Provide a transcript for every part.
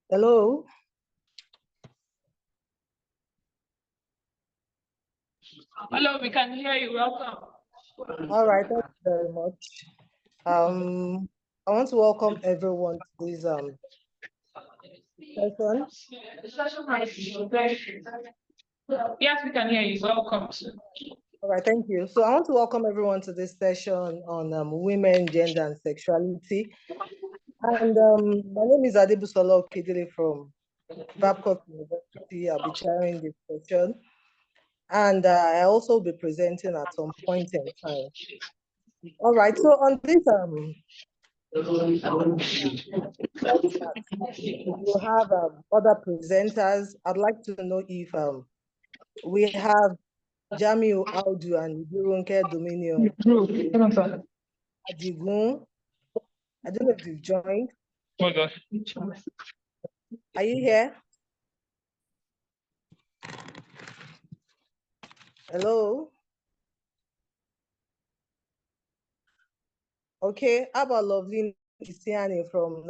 Hello. Hello, we can hear you. Welcome. All right, thank you very much. I want to welcome everyone to this session. Yes, we can hear you. Welcome. All right, thank you. So I want to welcome everyone to this session on women, gender, and sexuality. And my name is Adebusola Okedele from Babcock University. I'll be chairing this session. And I also will be presenting at some point in time. All right, so on this, you have other presenters. I'd like to know if we have Jamiu Audu and Ibirunke Dominion. Adigun. I don't know if you've joined. Are you here? Hello? Okay, how about Lovely Isiani from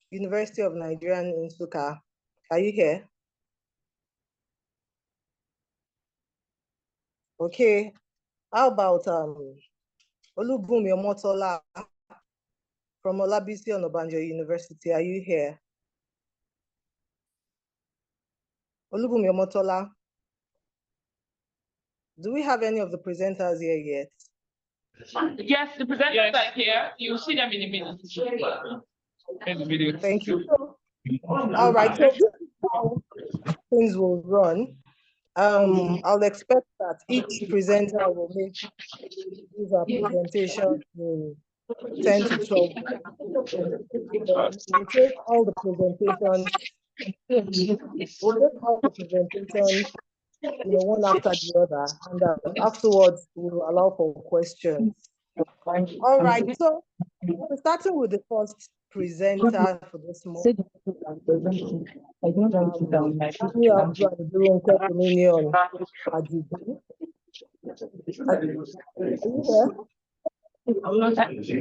University of Nigeria in Nsukka? Are you here? Okay, how about Olubumi Omotola from Olabisi Onabanjo University? Are you here? Olubumi Omotola. Do we have any of the presenters here yet? Yes, the presenters are here. You'll see them in a minute. Thank you. All right, so this is how things will run. I'll expect that each presenter will make his presentation in 10 to 12 minutes. We'll take all the presentations, one after the other, and afterwards we'll allow for questions. All right, so we're starting with the first presenter for this month.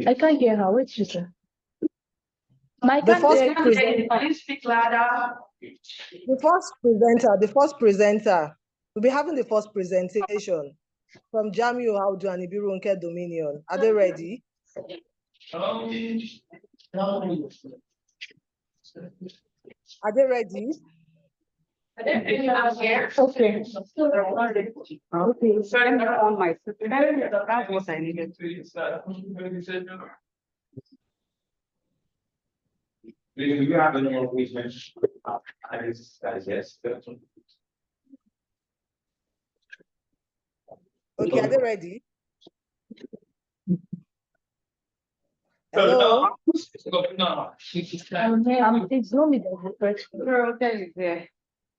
I can't hear her. Wait, she said. The first presenter, we'll be having the first presentation from Jamiu Audu and Ibirunke Dominion. Are they ready? Are they ready? Okay. Okay. Sorry, on my system. That's what I needed. Do you have any more questions? Yes. Okay, are they ready? Hello? It's not me that first. Okay, there.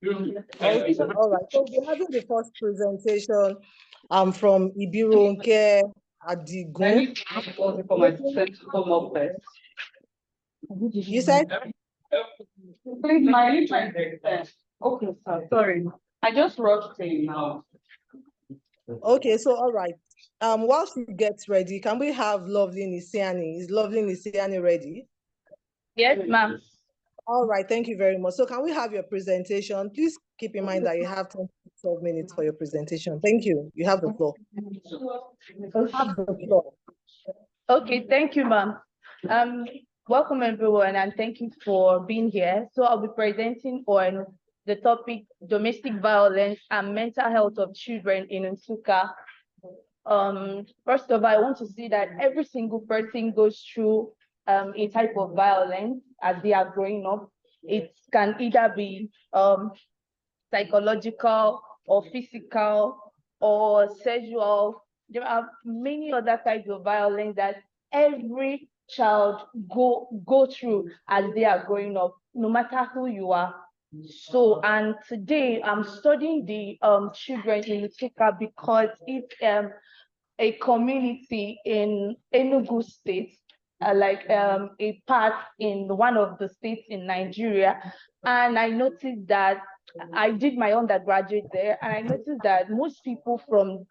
Okay, all right. So we're having the first presentation from Ibirunke Adigun. You said? Okay, sorry. I just rushed in now. Okay, so all right. While she gets ready, can we have Lovely Nisiani? Is Lovely Nisiani ready? Yes, ma'am. All right, thank you very much. So can we have your presentation? Please keep in mind that you have 10 to 12 minutes for your presentation. Thank you. You have the floor. Okay, thank you, ma'am. Welcome everyone, and thank you for being here. So I'll be presenting on the topic domestic violence and mental health of children in Nsukka. First of all, I want to say that every single person goes through a type of violence as they are growing up. It can either be psychological or physical or sexual. There are many other types of violence that every child go through as they are growing up, no matter who you are. So, and today I'm studying the children in Nsukka because it's a community in Enugu State, a part in one of the states in Nigeria. And I noticed that I did my undergraduate there, and I noticed that most people from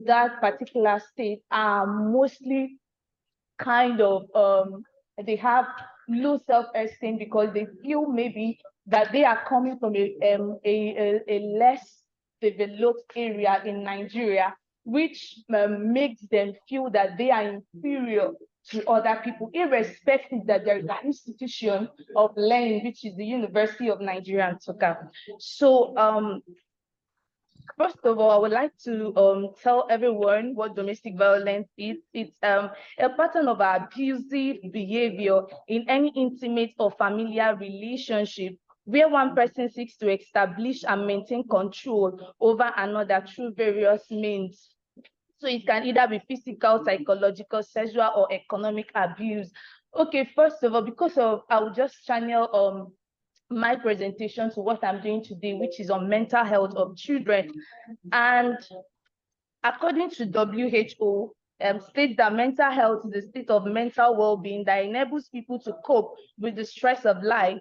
that particular state are mostly kind of they have low self-esteem because they feel maybe that they are coming from a less developed area in Nigeria, which makes them feel that they are inferior to other people, irrespective that there is an institution of learning, which is the University of Nigeria and Nsukka. So first of all, I would like to tell everyone what domestic violence is. It's a pattern of abusive behavior in any intimate or familiar relationship where one person seeks to establish and maintain control over another through various means. So it can either be physical, psychological, sexual, or economic abuse. Okay, first of all, I will just channel my presentation to what I'm doing today, which is on mental health of children. And according to WHO, states that mental health is a state of mental well-being that enables people to cope with the stress of life,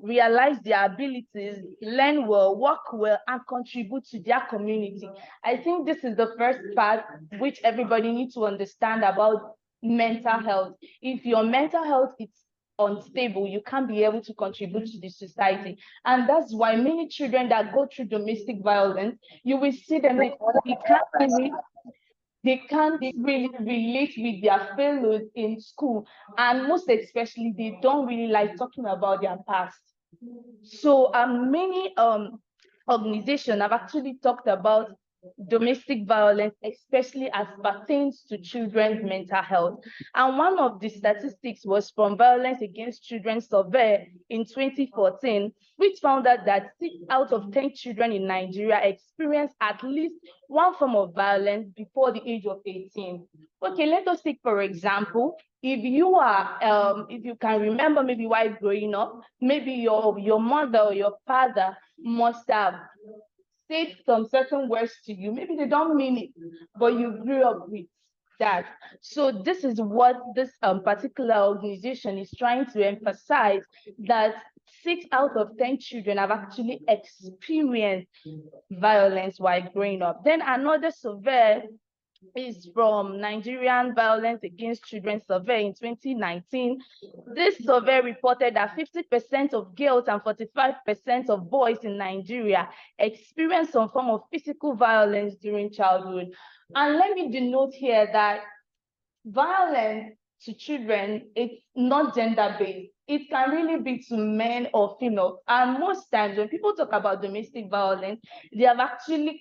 realize their abilities, learn well, work well, and contribute to their community. I think this is the first part which everybody needs to understand about mental health. If your mental health is unstable, you can't be able to contribute to the society. And that's why many children that go through domestic violence, you will see them, they can't really relate with their fellows in school. And most especially, they don't really like talking about their past. So many organizations have actually talked about domestic violence, especially as pertains to children's mental health. And one of the statistics was from Violence Against Children survey in 2014, which found out that 6 out of 10 children in Nigeria experience at least one form of violence before the age of 18. Okay, let us take, for example, if you can remember, maybe while growing up, maybe your mother or your father must have said some certain words to you. Maybe they don't mean it, but you grew up with that. So this is what this particular organization is trying to emphasize, that 6 out of 10 children have actually experienced violence while growing up. Then another survey is from Nigerian Violence Against Children survey in 2019. This survey reported that 50% of girls and 45% of boys in Nigeria experience some form of physical violence during childhood. And let me denote here that violence to children, it's not gender-based. It can really be to men or female. And most times when people talk about domestic violence, they have actually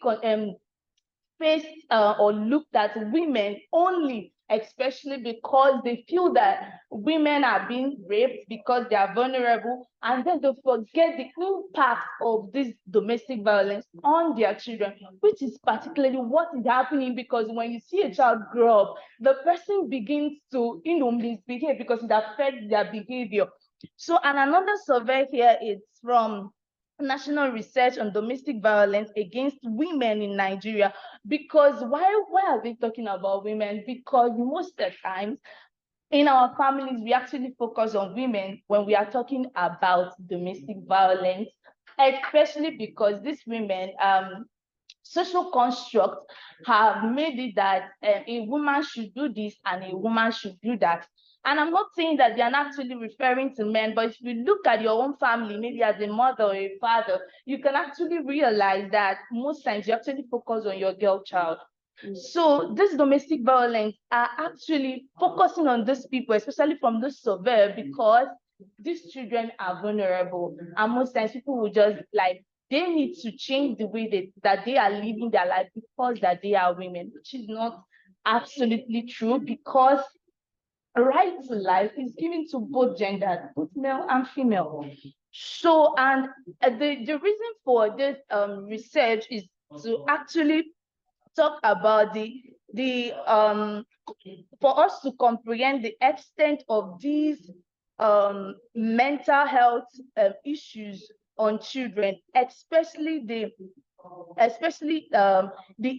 faced or looked at women only, especially because they feel that women are being raped because they are vulnerable, and then they forget the impact of this domestic violence on their children, which is particularly what is happening, because when you see a child grow up, the person begins to misbehave because it affects their behavior. So, and another survey here is from National Research on Domestic Violence Against Women in Nigeria. Because why are we talking about women? Because most of the times in our families, we actually focus on women when we are talking about domestic violence, especially because these women, social constructs have made it that a woman should do this and a woman should do that. And I'm not saying that they are not actually referring to men, but if you look at your own family, maybe as a mother or a father, you can actually realize that most times you actually focus on your girl child. So this domestic violence are actually focusing on these people, especially from this survey, because these children are vulnerable. And most times people will just like, they need to change the way that they are living their life because that they are women, which is not absolutely true, because right to life is given to both genders, both male and female. So, and the reason for this research is to actually talk about for us to comprehend the extent of these mental health issues on children, especially the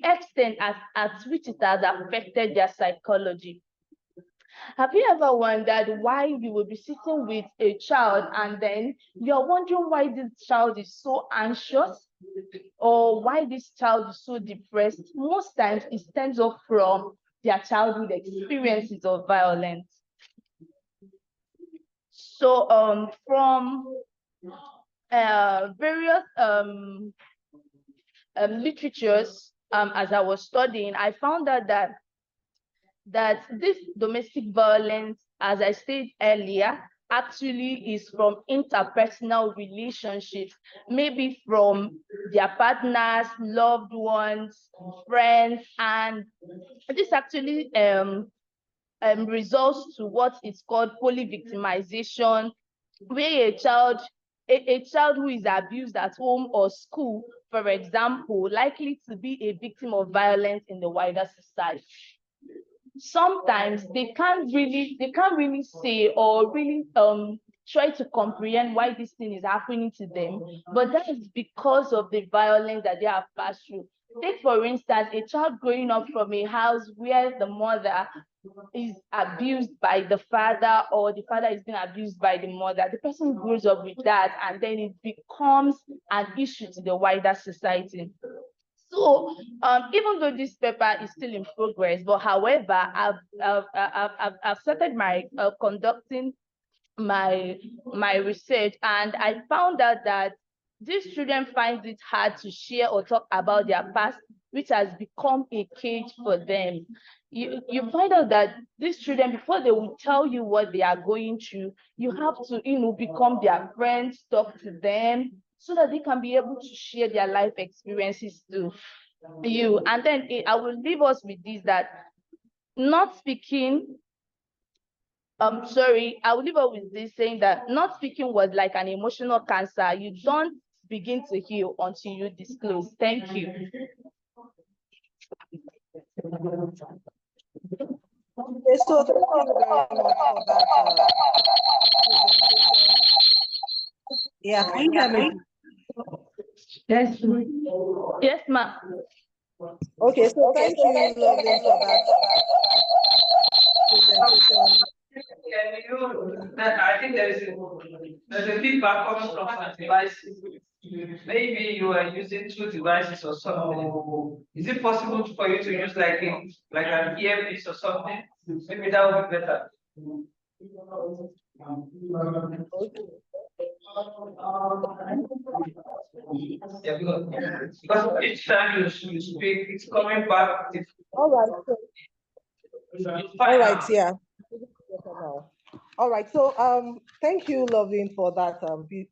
extent at which it has affected their psychology. Have you ever wondered why you will be sitting with a child and then you're wondering why this child is so anxious or why this child is so depressed? Most times it stems off from their childhood experiences of violence. So from various literatures, as I was studying, I found out that this domestic violence, as I said earlier, actually is from interpersonal relationships, maybe from their partners, loved ones, friends, and this actually results to what is called polyvictimization, where a child who is abused at home or school, for example, likely to be a victim of violence in the wider society. Sometimes they can't really say or really try to comprehend why this thing is happening to them, but that is because of the violence that they have passed through. Take for instance a child growing up from a house where the mother is abused by the father or the father is being abused by the mother. The person grows up with that and then it becomes an issue to the wider society. So even though this paper is still in progress, but however, I've started my conducting my research, and I found out that these children find it hard to share or talk about their past, which has become a cage for them. You find out that these children, before they will tell you what they are going through, you have to become their friends, talk to them, so that they can be able to share their life experiences to you. And then I will leave us with this, that not speaking, sorry, I will leave us with this, saying that not speaking was like an emotional cancer. You don't begin to heal until you disclose. Thank you. Okay, so thank you very much for that presentation. Yeah, can you hear me? Yes. Yes, ma'am. Okay, so thank you, Loveling, for that presentation. I think there's a feedback coming from some devices. Maybe you are using two devices or something. Is it possible for you to use like an earpiece or something? Maybe that would be better. Okay. Yeah, because each time you speak, it's coming back. All right. So, all right. Yeah. All right. So thank you, Loveling, for that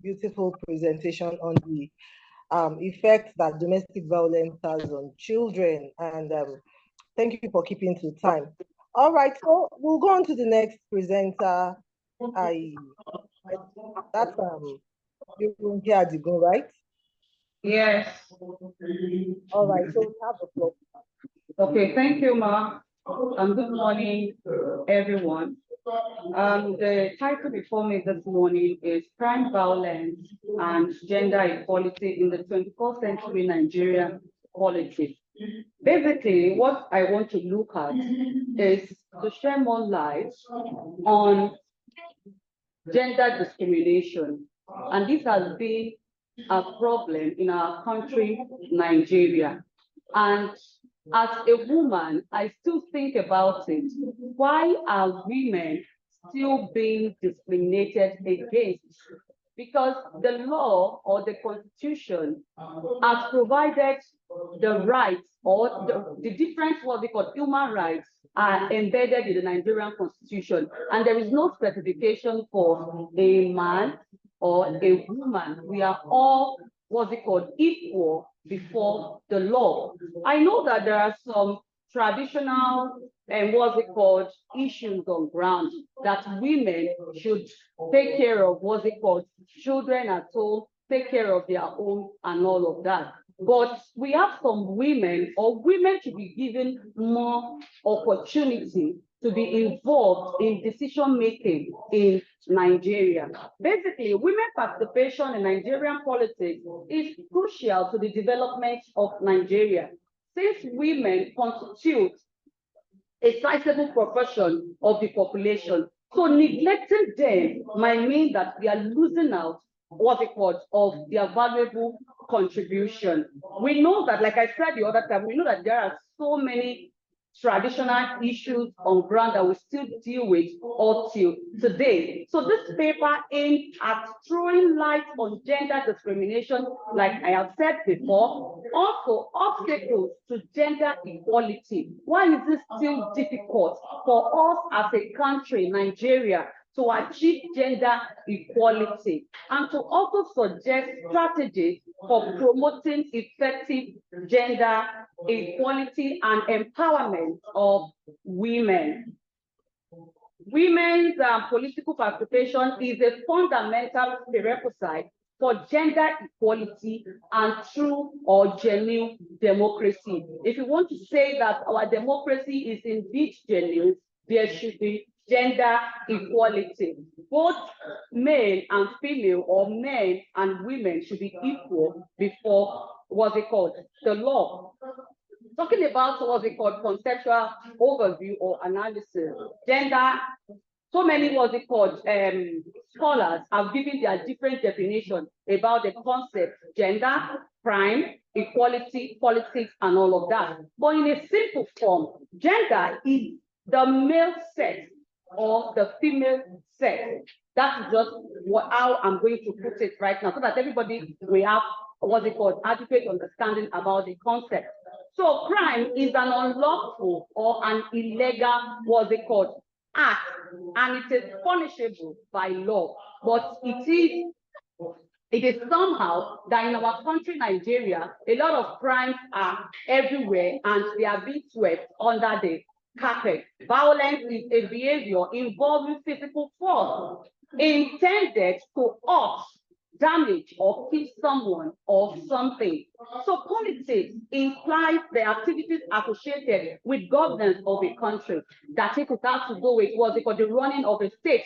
beautiful presentation on the effect that domestic violence has on children, and thank you for keeping to time. All right. So we'll go on to the next presenter. That's you will hear the go, right? Yes. All right. So we have the floor. Okay, thank you, Ma. Good morning, everyone. The title before me this morning is Crime, Violence, and Gender Equality in the 21st Century Nigeria Politics. Basically, what I want to look at is to share more light on gender discrimination. And this has been a problem in our country, Nigeria. And as a woman, I still think about it. Why are women still being discriminated against? Because the law or the constitution has provided the rights or the different, what we call human rights, are embedded in the Nigerian constitution. And there is no specification for a man or a woman. We are all, what's it called, equal before the law. I know that there are some traditional and what's it called issues on ground that women should take care of, what's it called, children at home, take care of their own and all of that. But we have some women, or women should be given more opportunity to be involved in decision making in Nigeria. Basically, women participation in Nigerian politics is crucial to the development of Nigeria. Since women constitute a sizable proportion of the population. So neglecting them might mean that we are losing out what's it called of their valuable contribution. We know that, like I said the other time, we know that there are so many traditional issues on ground that we still deal with up till today. So this paper aimed at throwing light on gender discrimination, like I have said before, also obstacles to gender equality. Why is this still difficult for us as a country, Nigeria, to achieve gender equality, and to also suggest strategies for promoting effective gender equality and empowerment of women. Women's political participation is a fundamental prerequisite for gender equality and true or genuine democracy. If you want to say that our democracy is indeed genuine, there should be gender equality. Both male and female, or men and women, should be equal before what's it called? The law. Talking about what's it called? Conceptual overview or analysis. Gender, so many what's it called? Scholars have given their different definition about the concept gender, crime, equality, politics, and all of that. But in a simple form, gender is the male sex or the female sex. That's just how I'm going to put it right now, so that everybody will have what's it called? Adequate understanding about the concept. So crime is an unlawful or an illegal, what's it called? Act, and it is punishable by law. But it is somehow that in our country, Nigeria, a lot of crimes are everywhere and they are being swept under the carpet. Violence is a behavior involving physical force intended to hurt, damage, or kill someone or something. So politics implies the activities associated with governance of a country. That it has to do with what's it called, the running of a state.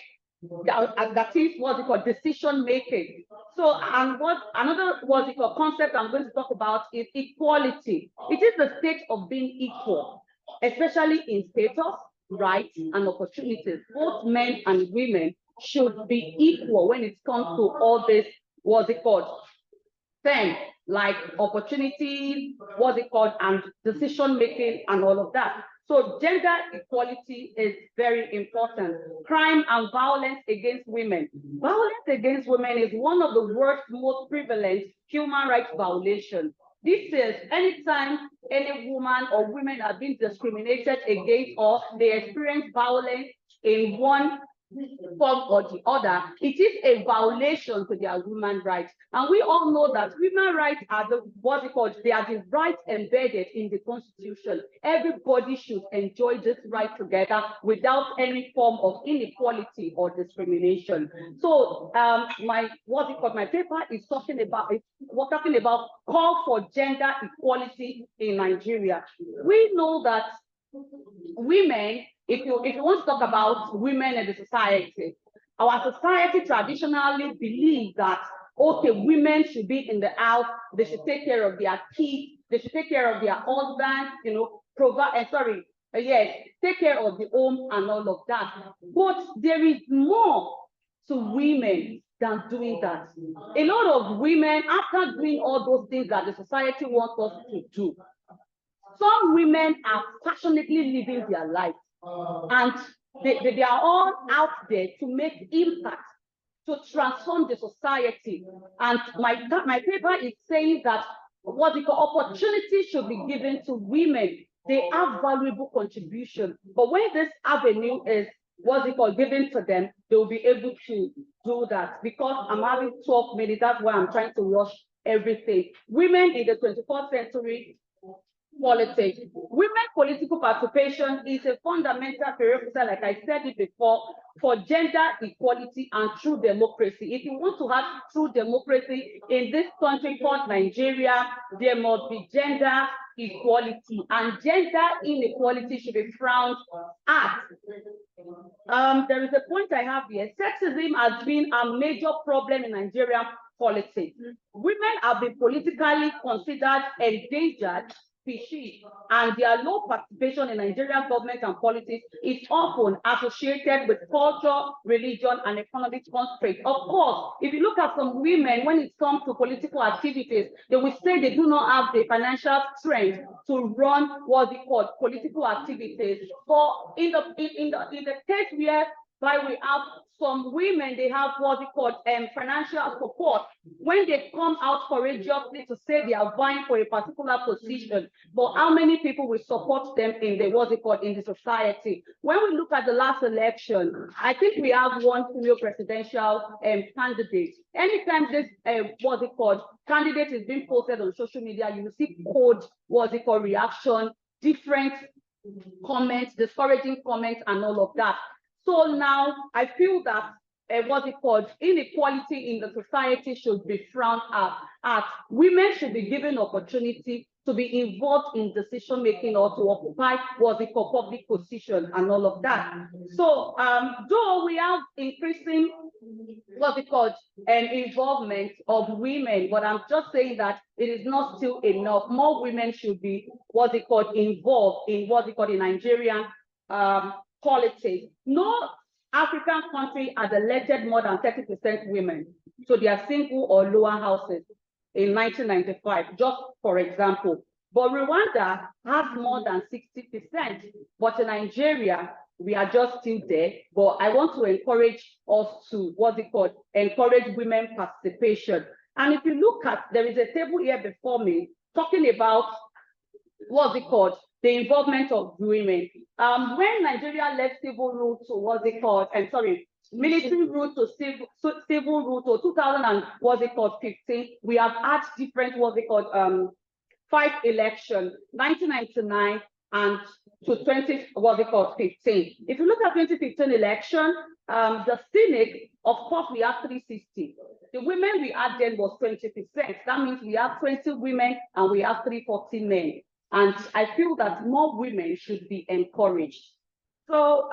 That is what's it called, decision making. So, and what another what's it called concept I'm going to talk about is equality. It is the state of being equal, especially in status, rights, and opportunities. Both men and women should be equal when it comes to all this, what's it called, things like opportunities, what's it called, and decision making, and all of that. So gender equality is very important. Crime and violence against women. Violence against women is one of the worst, most prevalent human rights violations. This is anytime any woman or women are being discriminated against, or they experience violence in one form or the other, it is a violation to their human rights. And we all know that human rights are what's it called? They are the rights embedded in the Constitution. Everybody should enjoy this right together without any form of inequality or discrimination. So my paper is talking about call for gender equality in Nigeria. We know that women, if you want to talk about women in the society, our society traditionally believes that, okay, women should be in the house, they should take care of their kids, they should take care of their husband, take care of the home and all of that. But there is more to women than doing that. A lot of women, after doing all those things that the society wants us to do, some women are passionately living their life, and they are all out there to make impact, to transform the society. And my paper is saying that opportunity should be given to women. They have valuable contribution, but when this avenue is given to them, they will be able to do that. Because I'm having 12 minutes, that's why I'm trying to rush everything. Women in the 21st century politics. Women political participation is a fundamental prerequisite, like I said it before, for gender equality and true democracy. If you want to have true democracy in this country called Nigeria, there must be gender equality, and gender inequality should be frowned at. There is a point I have here. Sexism has been a major problem in Nigerian politics. Women have been politically considered endangered species, and their low participation in Nigerian government and politics is often associated with culture, religion, and economic constraints. Of course, if you look at some women, when it comes to political activities, they will say they do not have the financial strength to run what they call political activities. But in the case where we have some women, they have what they call financial support when they come out courageously to say they are vying for a particular position. But how many people will support them in the what's it called in the society? When we look at the last election, I think we have one female presidential candidate. Anytime this what's it called candidate is being posted on social media, you will see cold what's it called reaction, different comments, discouraging comments, and all of that. So now I feel that what's it called inequality in the society should be frowned at. Women should be given opportunity to be involved in decision making or to occupy what's it called public position and all of that. So though we have increasing what's it called involvement of women, but I'm just saying that it is not still enough. More women should be what's it called involved in what's it called in Nigerian politics. No African country has elected more than 30% women to their single or lower houses in 1995, just for example. But Rwanda has more than 60%. But in Nigeria, we are just still there. But I want to encourage us to, what's it called, encourage women participation. And if you look at, there is a table here before me talking about, what's it called, the involvement of women. When Nigeria left civil rule to what's it called, military rule to civil rule to 2000 and what's it called 15, we have had different what's it called 5 elections, 1999 and to 20 what's it called 15. If you look at 2015 election, the Senate, of course, we have 360. The women we had then was 20%. That means we have 20 women and we have 340 men. And I feel that more women should be encouraged. So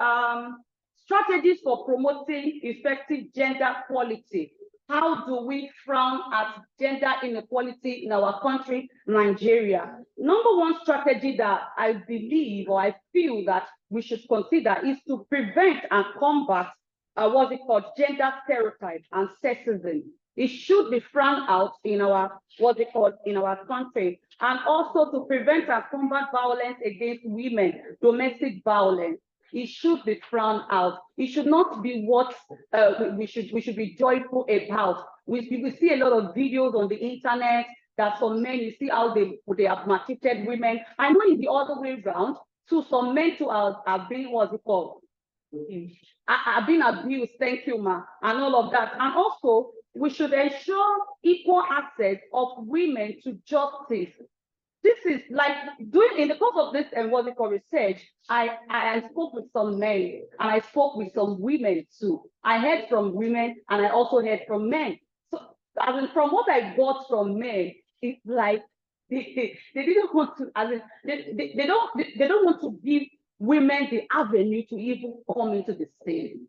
strategies for promoting effective gender equality. How do we frown at gender inequality in our country, Nigeria? Number one strategy that I believe or I feel that we should consider is to prevent and combat what's it called gender stereotypes and sexism. It should be frowned out in our what's it called in our country, and also to prevent and combat violence against women, domestic violence. It should be frowned out. It should not be what we should be joyful about. We see a lot of videos on the internet that some men, you see how they have maltreated women. I know it's the other way around. So some men too have been what's it called? Have been abused, thank you, ma, and all of that. And also, we should ensure equal access of women to justice. This is like in the course of this and what's it called research, I spoke with some men and I spoke with some women too. I heard from women and I also heard from men. So I mean, from what I got from men, it's like they didn't want to, they don't want to give women the avenue to even come into the scene.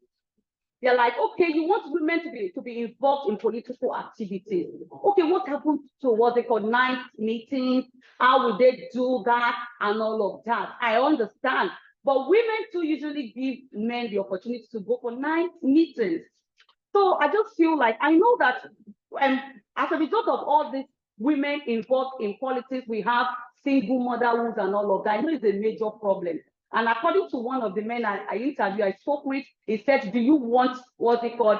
They're like, okay, you want women to be involved in political activities. Okay, what happened to what they call night meetings? How will they do that and all of that? I understand. But women too usually give men the opportunity to go for night meetings. So I just feel like I know that as a result of all these women involved in politics, we have single motherhood and all of that. I know it's a major problem. And according to one of the men I interviewed, I spoke with, he said, do you want what's it called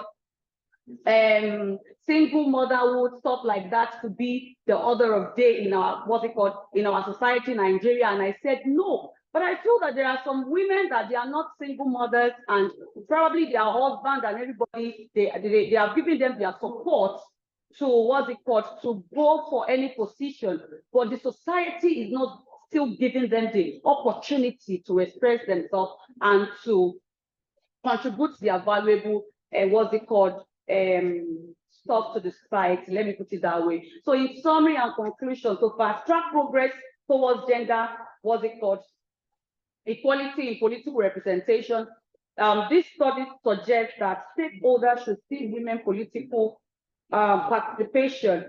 single motherhood, stuff like that, to be the order of day in our what's it called in our society, Nigeria? And I said no. But I feel that there are some women that they are not single mothers, and probably their husband and everybody, they are giving them their support to what's it called to go for any position, but the society is not still giving them the opportunity to express themselves and to contribute their valuable what's it called stuff to the society. Let me put it that way. So in summary and conclusion, to fast track progress towards gender, what's it called, equality in political representation, this study suggests that stakeholders should see women political participation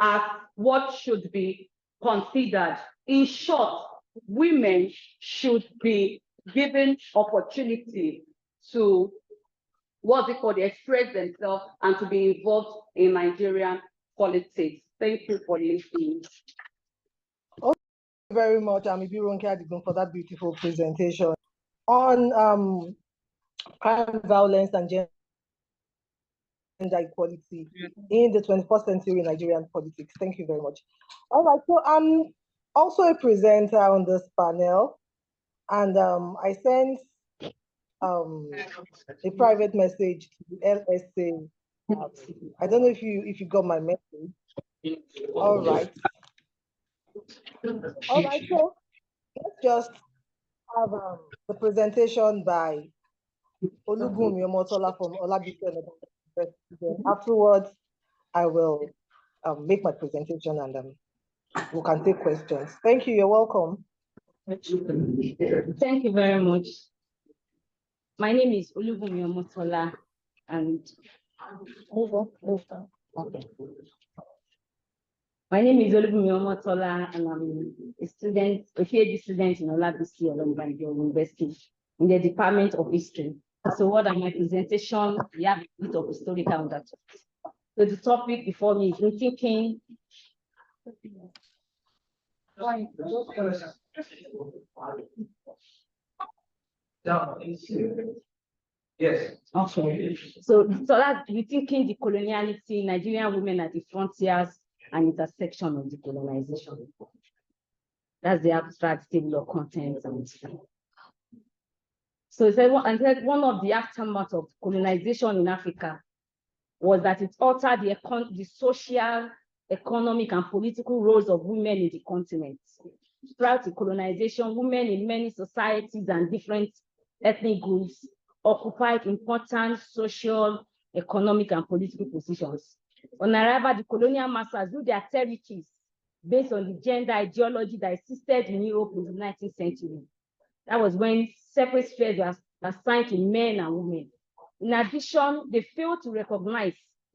as what should be considered. In short, women should be given opportunity to express themselves and to be involved in Nigerian politics. Thank you for listening. Thank you very much, Amibironke Adigun, for that beautiful presentation on crime, violence, and gender equality in the 21st century Nigerian politics. Thank you very much. All right, so I'm also a presenter on this panel, and I sent a private message to the LSA. I don't know if you got my message. All right. All right, so let's just have the presentation by Olubunmi Omotola from Olabisi University. Afterwards, I will make my presentation and we can take questions. Thank you. You're welcome. Thank you very much. My name is Olubunmi Omotola, and okay. My name is Olubunmi Omotola, and I'm a student, a PhD student in Olabisi University in the Department of History. So what are my presentation? We have a bit of historical undertone. So the topic before me is rethinking. Yes. Okay. So that's rethinking the coloniality, Nigerian women at the frontiers and intersection of decolonization. That's the abstract table of contents. So it said, one of the aftermath of colonization in Africa was that it altered the social, economic, and political roles of women in the continent. Prior to colonization, women in many societies and different ethnic groups occupied important social, economic, and political positions. On arrival, the colonial masters ruled their territories based on the gender ideology that existed in Europe in the 19th century. That was when separate spheres were assigned to men and women. In addition, they failed to recognize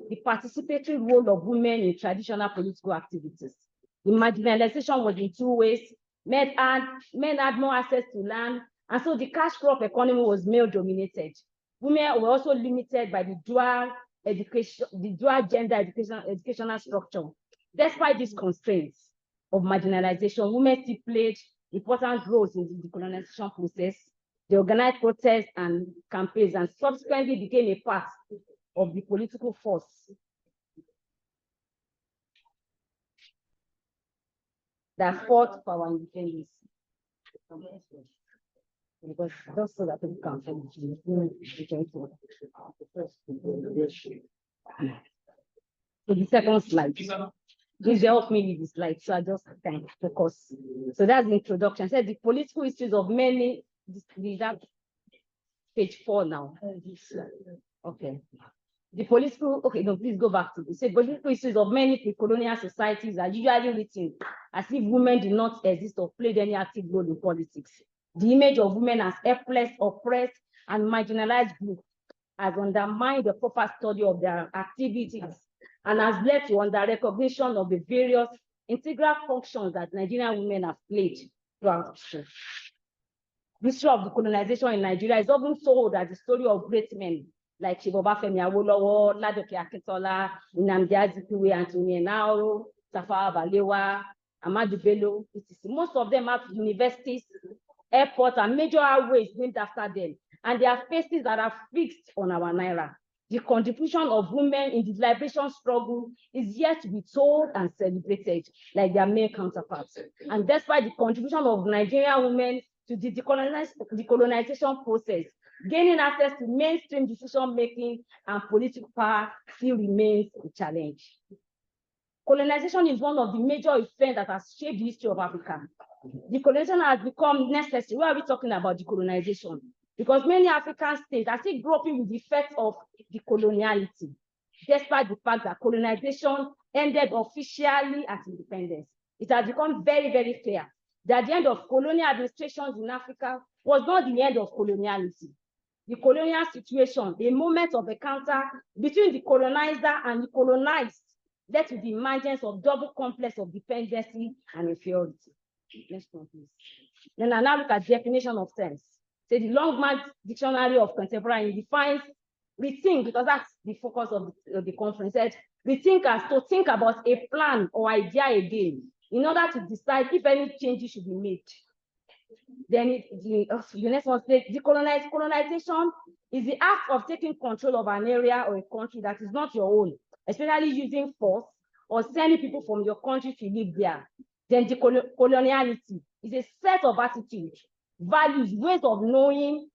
the participatory role of women in traditional political activities. The marginalization was in two ways. Men had more access to land, and so the cash crop economy was male-dominated. Women were also limited by the dual gender educational structure. Despite these constraints of marginalization, women still played important roles in the decolonization process. They organized protests and campaigns and subsequently became a part of the political force that fought for our independence. Because just so that people can so the second slide. Please help me with the slide, so I just can focus. So that's the introduction. So the political histories of many, that page 4 now. Okay. The political, okay, no, please go back to this. The political histories of many pre-colonial societies are usually written as if women did not exist or played any active role in politics. The image of women as helpless, oppressed, and marginalized groups has undermined the proper study of their activities and has led to under-recognition of the various integral functions that Nigerian women have played throughout history. The history of decolonization in Nigeria is often told as the story of great men like Chief Obafemi Awolowo, Ladoke Akintola, Nnamdi Azikiwe, Anthony Enao, Tafawa Balewa, Ahmadu Bello, etc. Most of them have universities, airports, and major highways named after them, and they are faces that are fixed on our naira. The contribution of women in the liberation struggle is yet to be told and celebrated like their male counterparts. And despite the contribution of Nigerian women to the decolonization process, gaining access to mainstream decision-making and political power still remains a challenge. Colonization is one of the major events that has shaped the history of Africa. Decolonization has become necessary. Why are we talking about decolonization? Because many African states are still grappling with the effects of decoloniality, despite the fact that colonization ended officially at independence. It has become very, very clear that the end of colonial administrations in Africa was not the end of coloniality. The colonial situation, a moment of encounter between the colonizer and the colonized, led to the emergence of double complex of dependency and inferiority. Next one, please. Then I now look at definition of sense. So the Longman Dictionary of Contemporary defines rethink, because that's the focus of the conference. Said rethink as to think about a plan or idea again in order to decide if any changes should be made. Then the next one says colonization is the act of taking control of an area or a country that is not your own, especially using force or sending people from your country to live there. Then the coloniality is a set of attitudes, values, ways of knowing,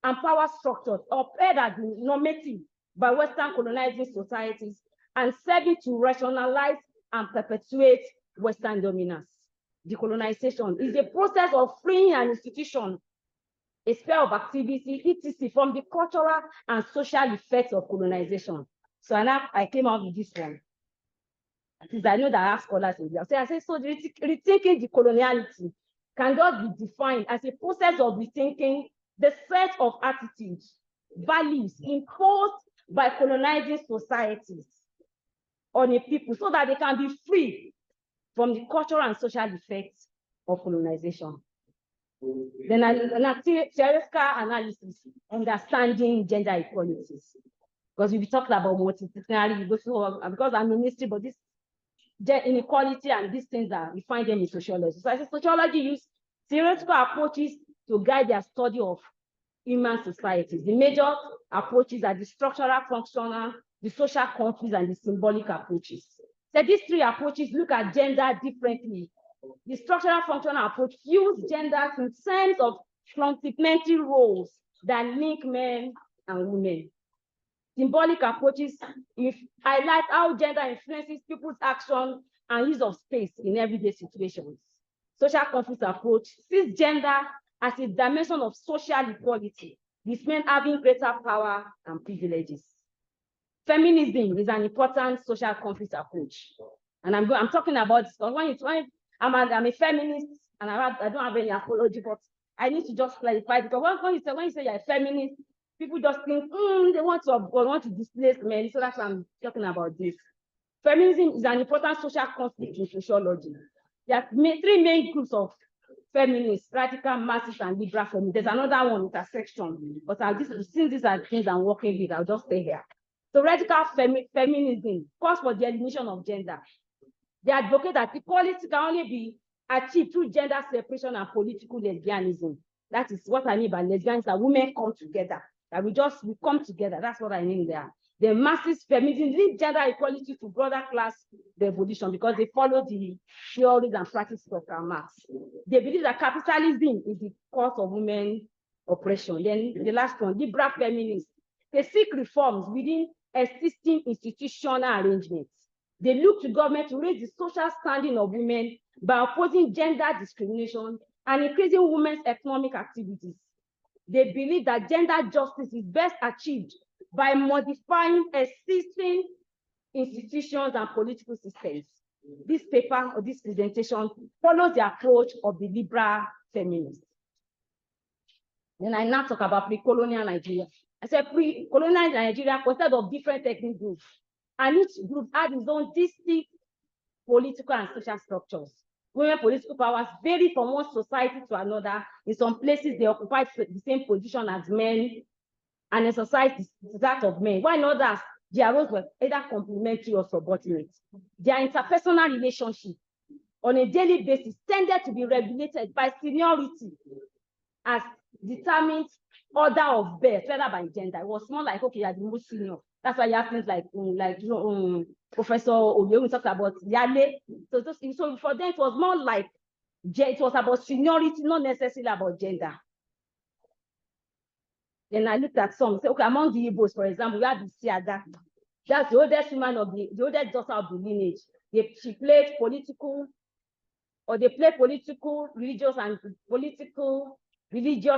and power structures upheld as normative by Western colonizing societies and serving to rationalize and perpetuate Western dominance. Decolonization is a process of freeing an institution, a sphere of activity, etc., from the cultural and social effects of colonization. So I came out with this one. Because I know that I have scholars in there. So I say, so rethinking decoloniality can just be defined as a process of rethinking the set of attitudes, values imposed by colonizing societies on a people so that they can be free from the cultural and social effects of colonization. Then an theoretical analysis, understanding gender equalities. Because we talked about multidisciplinary, because I'm in history, but this inequality and these things that we find them in sociology. So I say sociology use theoretical approaches to guide their study of human societies. The major approaches are the structural, functional, the social conflicts, and the symbolic approaches. So these three approaches look at gender differently. The structural functional approach views gender in terms of complementary roles that link men and women. Symbolic approaches highlight how gender influences people's action and use of space in everyday situations. Social conflict approach sees gender as a dimension of social equality, with men having greater power and privileges. Feminism is an important social conflict approach. And I'm talking about this because when I'm a feminist and I don't have any apology, but I need to just clarify, because when you say you're a feminist, people just think they want to displace men. So that's why I'm talking about this. Feminism is an important social conflict in sociology. There are three main groups of feminists: radical, Marxist, and liberal feminists. There's another one, intersection, but since these are things I'm working with, I'll just stay here. So radical feminism calls for the elimination of gender. They advocate that equality can only be achieved through gender separation and political lesbianism. That is what I mean by lesbianism, that women come together, that we come together. That's what I mean there. The Marxist feminism lead gender equality to broader class revolution because they follow the theories and practices of Karl Marx. They believe that capitalism is the cause of women oppression. Then the last one, liberal feminists, they seek reforms within existing institutional arrangements. They look to government to raise the social standing of women by opposing gender discrimination and increasing women's economic activities. They believe that gender justice is best achieved by modifying existing institutions and political systems. This paper or this presentation follows the approach of the liberal feminists. Then I now talk about pre-colonial Nigeria. I said pre-colonial Nigeria consisted of different ethnic groups, and each group had its own distinct political and social structures. Women political powers vary from one society to another. In some places, they occupied the same position as men, and in society, that of men. While in others, their roles were either complementary or subordinate. Their interpersonal relationship on a daily basis tended to be regulated by seniority as determined order of birth, whether by gender. It was more like, okay, you're the most senior. That's why you have things like Professor Oyewu talked about Yale. So for them, it was more like, it was about seniority, not necessarily about gender. Then I looked at some, say, okay, among the Igbos, for example, we have the Siaga. That's the oldest woman of the oldest daughter of the lineage. She played political, or they play political, religious,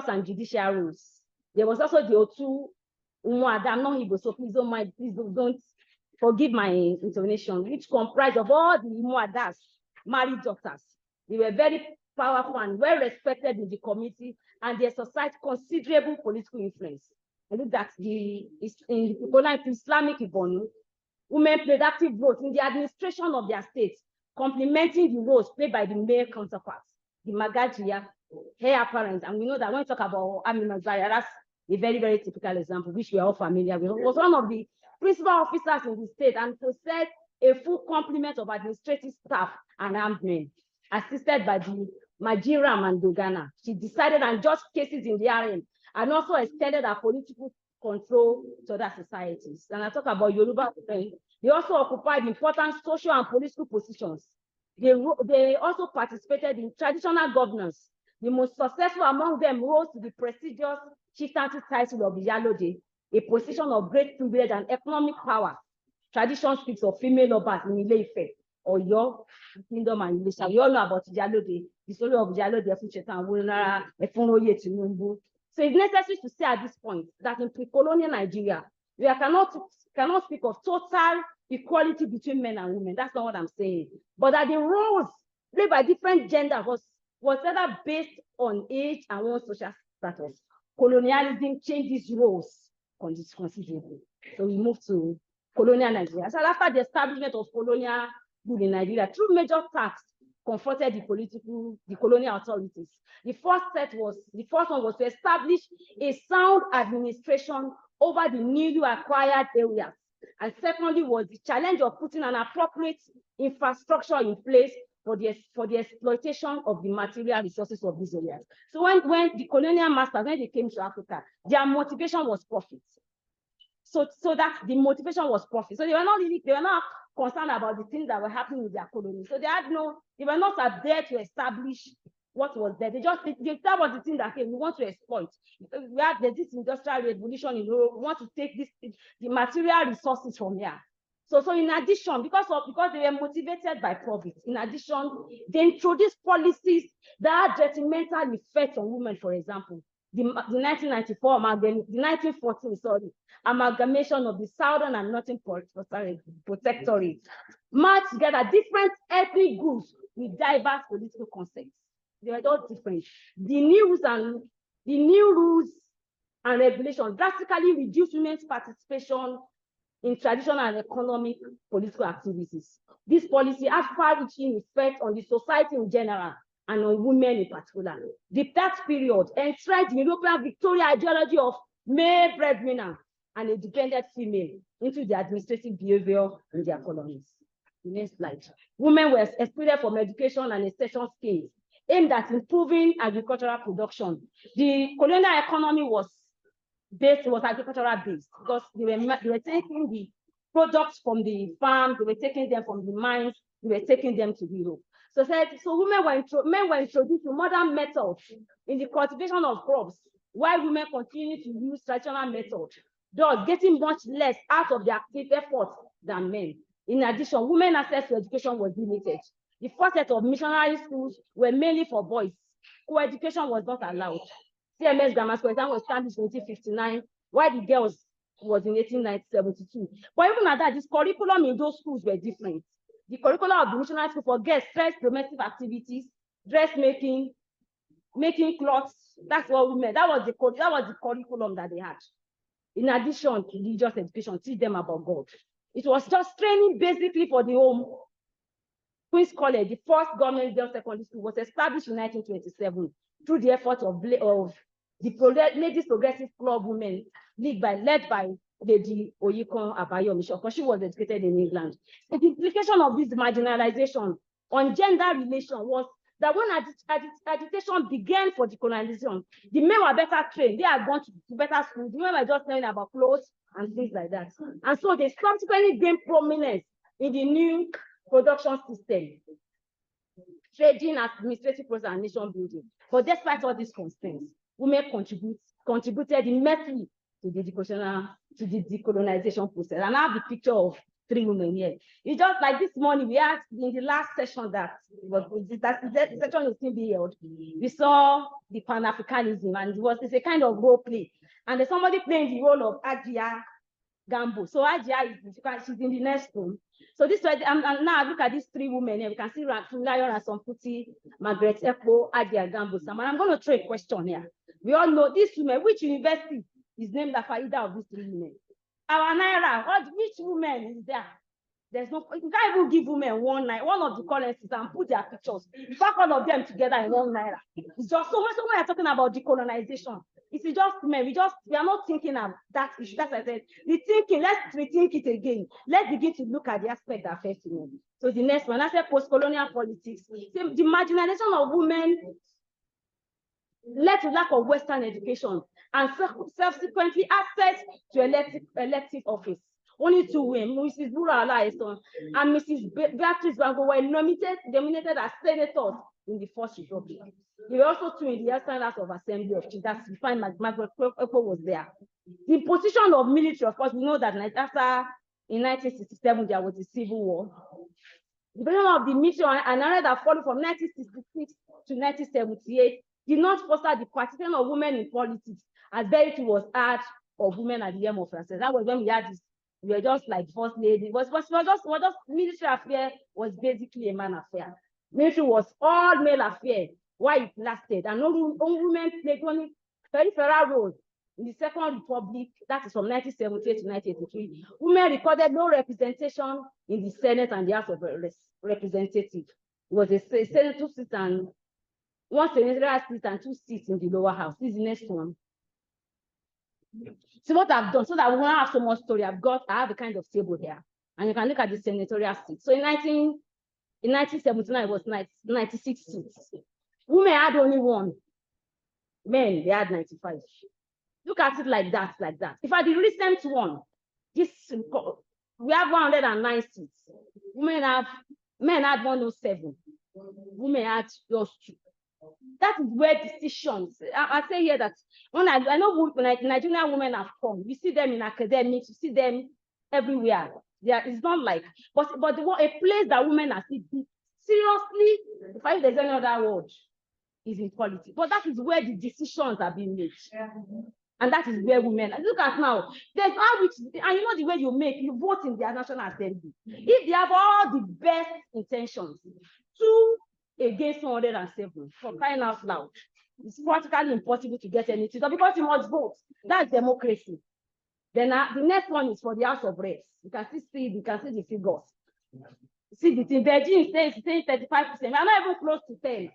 and judicial roles. There was also the Otu Umuada. I'm not Igbo, so please don't mind, please don't forgive my intonation, which comprised of all the Umuadas, married daughters. They were very powerful and well respected in the community, and they exercised considerable political influence. I look at in Islamic Ibonu, Women played active roles in the administration of their states, complementing the roles played by the male counterparts, the Magagia, heir apparent. And we know that when we talk about Amina Zaria, that's a very, very typical example, which we are all familiar with. He was one of the principal officers in the state and possessed a full complement of administrative staff and armed men, assisted by the Majiram and Dogana. She decided and judged cases in the RM and also extended her political control to other societies. And I talk about Yoruba, they also occupied important social and political positions. They also participated in traditional governance. The most successful among them rose to the prestigious chieftaincy title of Iyalode, a position of great privilege and economic power. Tradition speaks of female obas in Ile-Ife, Oyo, Kingdom and Ilesha. We all know about Iyalode, the story of Iyalode, Efunchetan, Wunara, Efunroye, Tinubu. So it's necessary to say at this point that in pre-colonial Nigeria, we cannot speak of total equality between men and women. That's not what I'm saying. But that the roles played by different genders was either based on age and one's social status. Colonialism changed these roles considerably. So we move to colonial Nigeria. So after the establishment of colonial rule in Nigeria, two major tasks confronted the colonial authorities. The first one was to establish a sound administration over the newly acquired areas. And secondly was the challenge of putting an appropriate infrastructure in place for the exploitation of the material resources of these areas. So when the colonial masters, when they came to Africa, their motivation was profit. So that the motivation was profit. So they were not concerned about the things that were happening in their colony. So they were not there to establish what was there. That was the thing that came. We want to exploit. There's this industrial revolution, we want to take the material resources from here. So in addition, because they were motivated by profit, in addition, they introduced policies that had detrimental effects on women, for example. The 1994, the 1914, amalgamation of the Southern and Northern Protectorate merged together different ethnic groups with diverse political concepts. They were all different. The new rules and regulations drastically reduced women's participation in traditional and economic political activities. This policy had far-reaching effect on the society in general and on women in particular. That period enshrined the European Victorian ideology of male breadwinner and a dependent female into the administrative behavior in their colonies. The next slide. Women were excluded from education and extension schemes aimed at improving agricultural production. The colonial economy was agricultural based because they were taking the products from the farm, they were taking them from the mines, they were taking them to Europe. So men were introduced to modern methods in the cultivation of crops, while women continue to use traditional methods, thus getting much less out of their active efforts than men. In addition, women's access to education was limited. The first set of missionary schools were mainly for boys. Co-education was not allowed. CMS Grammar School, example, was established in 1959, while the girls was in 1872. But even at that, this curriculum in those schools were different. The curriculum of the missionary school for girls stressed domestic activities, dressmaking, making clothes. That's what women. That was the curriculum that they had. In addition to religious education, teach them about God. It was just training basically for the home. Queen's College, the first government girls secondary school, was established in 1927 through the efforts of the Ladies Progressive Club women, led by Lady Oyikon Abayomi, because she was educated in England. The implication of this marginalization on gender relation was that when agitation began for decolonization, the men were better trained. They had gone to better schools. The women were just learning about clothes and things like that. And so they subsequently gained prominence in the new production system, trading, administrative process, and nation building. But despite all these constraints, women contributed immensely to the decolonization process. And I have the picture of 3 women here. It's just like this morning, we had in the last session that session will still be held. We saw the Pan-Africanism, and it's a kind of role play. And there's somebody playing the role of Ajia Gambo. So Ajia she's in the next room. So this way, and now look at these 3 women here. We can see Lion and Somputi, Margaret Epo, Ajia Gambo. And I'm going to throw a question here. We all know these women. Which university is named after either of these 3 women? Our Naira, which woman is there? There's no, you can't even give women one of the currencies and put their pictures, pack all of them together in 1 naira. It's just so when you're talking about decolonization, it's just men. We are not thinking of that issue. That's why I said let's rethink it again. Let's begin to look at the aspect that affects women. So the next one, I said post-colonial politics. The marginalization of women led to lack of Western education and subsequently access to elective office. Only two women, Mrs. Bura Alaison and Mrs. Beatrice Bango, were nominated as senators in the First Republic. There were also two in the Eastern House of Assembly of Chiefs. That's fine. Margaret Ekpo was there. The position of military, of course, we know that after in 1967 there was a civil war. The position of the military and another that followed from 1966 to 1978 did not foster the participation of women in politics, as very few was hard of women at the helm of affairs. That was when we had this. We were just like first lady. Was just military affair was basically a man affair. Military was all male affair. Why it lasted, and only women played only peripheral role in the Second Republic. That is from 1978 to 1983. Women recorded no representation in the Senate and the House of Representatives. It was a senator seat and one senatorial seat and 2 seats in the lower house. This is the next one. See what I've done so that we won't have so much story. I have a kind of table here, and you can look at the senatorial seat. So in 1979, it was 96 seats. Women had only 1. Men, they had 95. Look at it like that, like that. If I the recent one, we have 109 seats. Men had 107. Women had just 2. That is where decisions. I say here that when I know Nigerian women have come, you see them in academics, you see them everywhere. It's not like, but a place that women are still seriously, if there's any other word, is in politics. But that is where the decisions are being made. And that is where women, look at now, there's outreach, and you know the way you vote in their National Assembly. If they have all the best intentions, 2 against 107, for crying out loud, it's practically impossible to get anything because you must vote. That's democracy. Then the next one is for the House of Reps. You can see the figures. See the thing, Beijing says 35%. We are not even close to 10.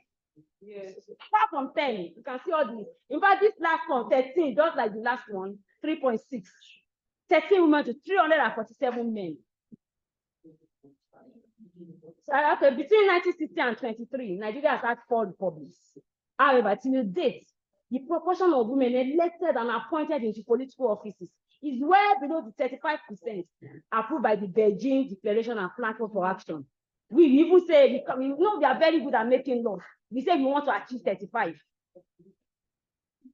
Yes. Apart from 10, you can see all this. In fact, this last one, 13, just like the last one, 3.6. 13 women to 347 men. So okay, between 1960 and 23, Nigeria has had 4 republics. However, till date, the proportion of women elected and appointed into political offices is well below the 35% approved by the Beijing Declaration and Platform for Action. We even say we know we are very good at making laws. We say we want to achieve 35.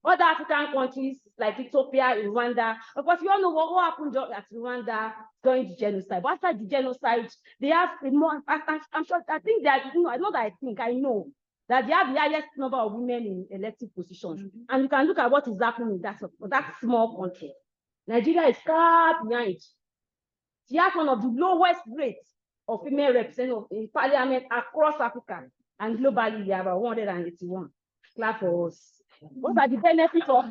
Other African countries like Ethiopia, Rwanda, of course, we all know what happened at Rwanda during the genocide. But after the genocide, they have more. I'm sure. I think that I know that I know that they have the highest number of women in elective positions. And you can look at what is happening in that small country. Nigeria is far behind. She has one of the lowest rates of female representatives in parliament across Africa, and globally, we have 181. Clap for us. What are the benefits of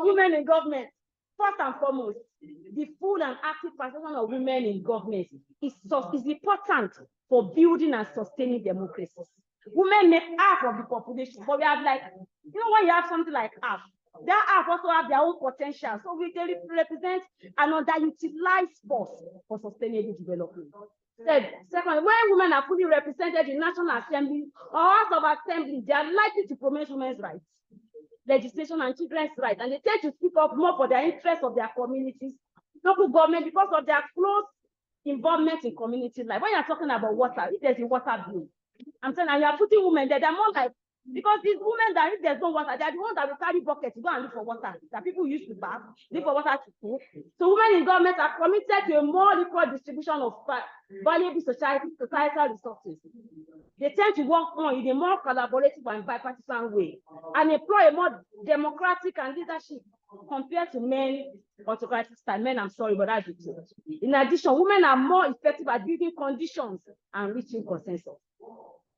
women in government? First and foremost, the full and active participation of women in government is important for building and sustaining democracies. Women make half of the population, but we have when you have something like half, that half also have their own potential. So they represent an underutilized force for sustainable development. Second, when women are fully represented in National Assembly or House of Assembly, they are likely to promote women's rights, legislation, and children's rights, and they tend to speak up more for their interests of their communities, local government, because of their close involvement in community life. When you're talking about water, if there's a water bill, I'm saying, and you're putting women there, they're more like, because these women that if there's no water, they're the ones that will carry buckets to go and look for water. That people used to bath, look for water to cook. So women in government are committed to a more equal distribution of valuable societal resources. They tend to work more in a more collaborative and bipartisan way, and employ a more democratic and leadership compared to men autocratic style. Men, I'm sorry, but that's the truth. In addition, women are more effective at building conditions and reaching consensus.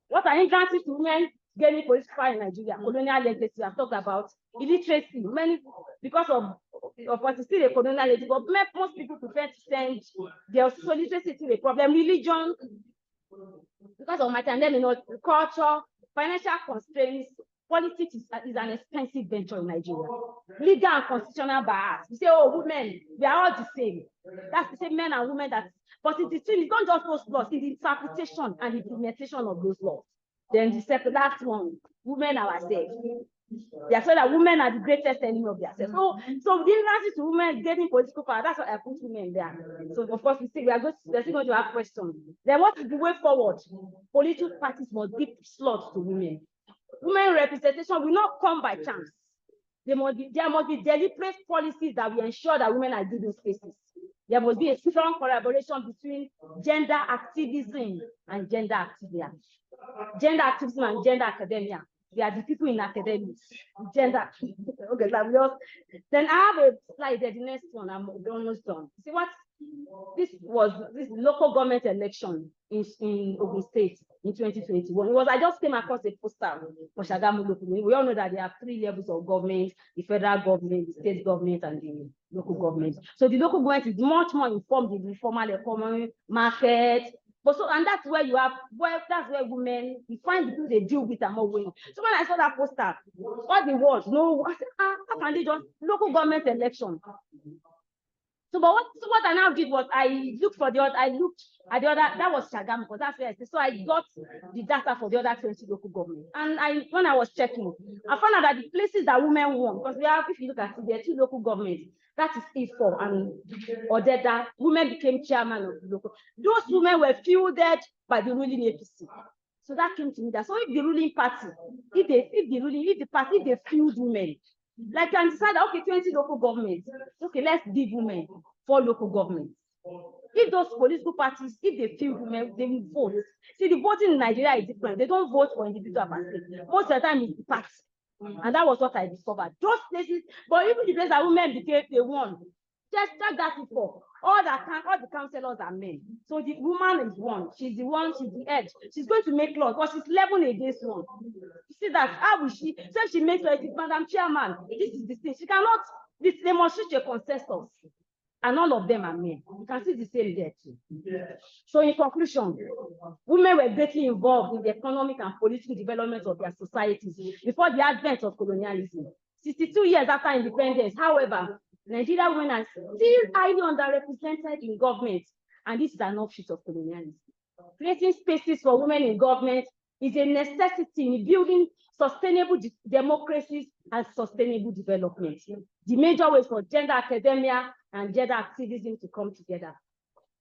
What are hindrances to women gaining political power in Nigeria? Colonial legacy, I've talked about illiteracy, many because of of course, it's still a colonial age, but most people prefer to send their literacy to the problem, religion, because of my time, then, culture, financial constraints, politics is an expensive venture in Nigeria. Legal and constitutional bias. You say, oh, women, we are all the same. That's the same men and women that, but it's not just those laws, it's the interpretation and implementation of those laws. Then the last one, women ourselves. They are saying that women are the greatest enemy of themselves. So the hindrances to women getting political power, that's why I put women there. So of course we're still going to have questions. Then what is the way forward? Political parties must give slots to women. Women representation will not come by chance. There must be deliberate policies that will ensure that women are given spaces. There must be a strong collaboration between gender activism and gender activia. Gender activism and gender academia. They are the people in academics. Gender. Okay, then I have a slide there, the next one. I'm almost done. See what this local government election in Ogun State in 2021. I just came across a poster for Shagamu local. We all know that there are 3 levels of government: the federal government, the state government, and the local government. So the local government is much more informed in the informal economy, market. But and that's where that's where women, you find the people they deal with are more willing. So when I saw that poster, all the words, I said, how can they just local government election? So what I now did was I looked at the other, that was Shagamu, because that's where I said. So I got the data for the other 20 local governments. And when I was checking, I found out that the places that women won, because if you look at it, there are 2 local governments. That is E4 and Odeda. Women became chairman of the local. Those women were fielded by the ruling APC. So that came to me that so if the ruling party, if they field women, like can decide, okay, 20 local governments, okay, let's give women 4 local governments. If those political parties, if they field women, they will vote. See, the voting in Nigeria is different. They don't vote for individual parties. Most of the time it's the party. And that was what I discovered. Those places, but even the places that women became, they won. Just check that before. All the councillors are men. So the woman is one. She's the head. She's going to make laws, but she's 11 against 1. You see that? How will she? So if she makes laws, Madam Chairman, this is the thing. She cannot, they must reach a consensus. And all of them are men. You can see the same there too. So in conclusion, women were greatly involved in the economic and political development of their societies before the advent of colonialism. 62 years after independence, however, Nigerian women are still highly underrepresented in government, and this is an offshoot of colonialism. Creating spaces for women in government is a necessity in building sustainable democracies and sustainable development. The major ways for gender academia and gender activism to come together.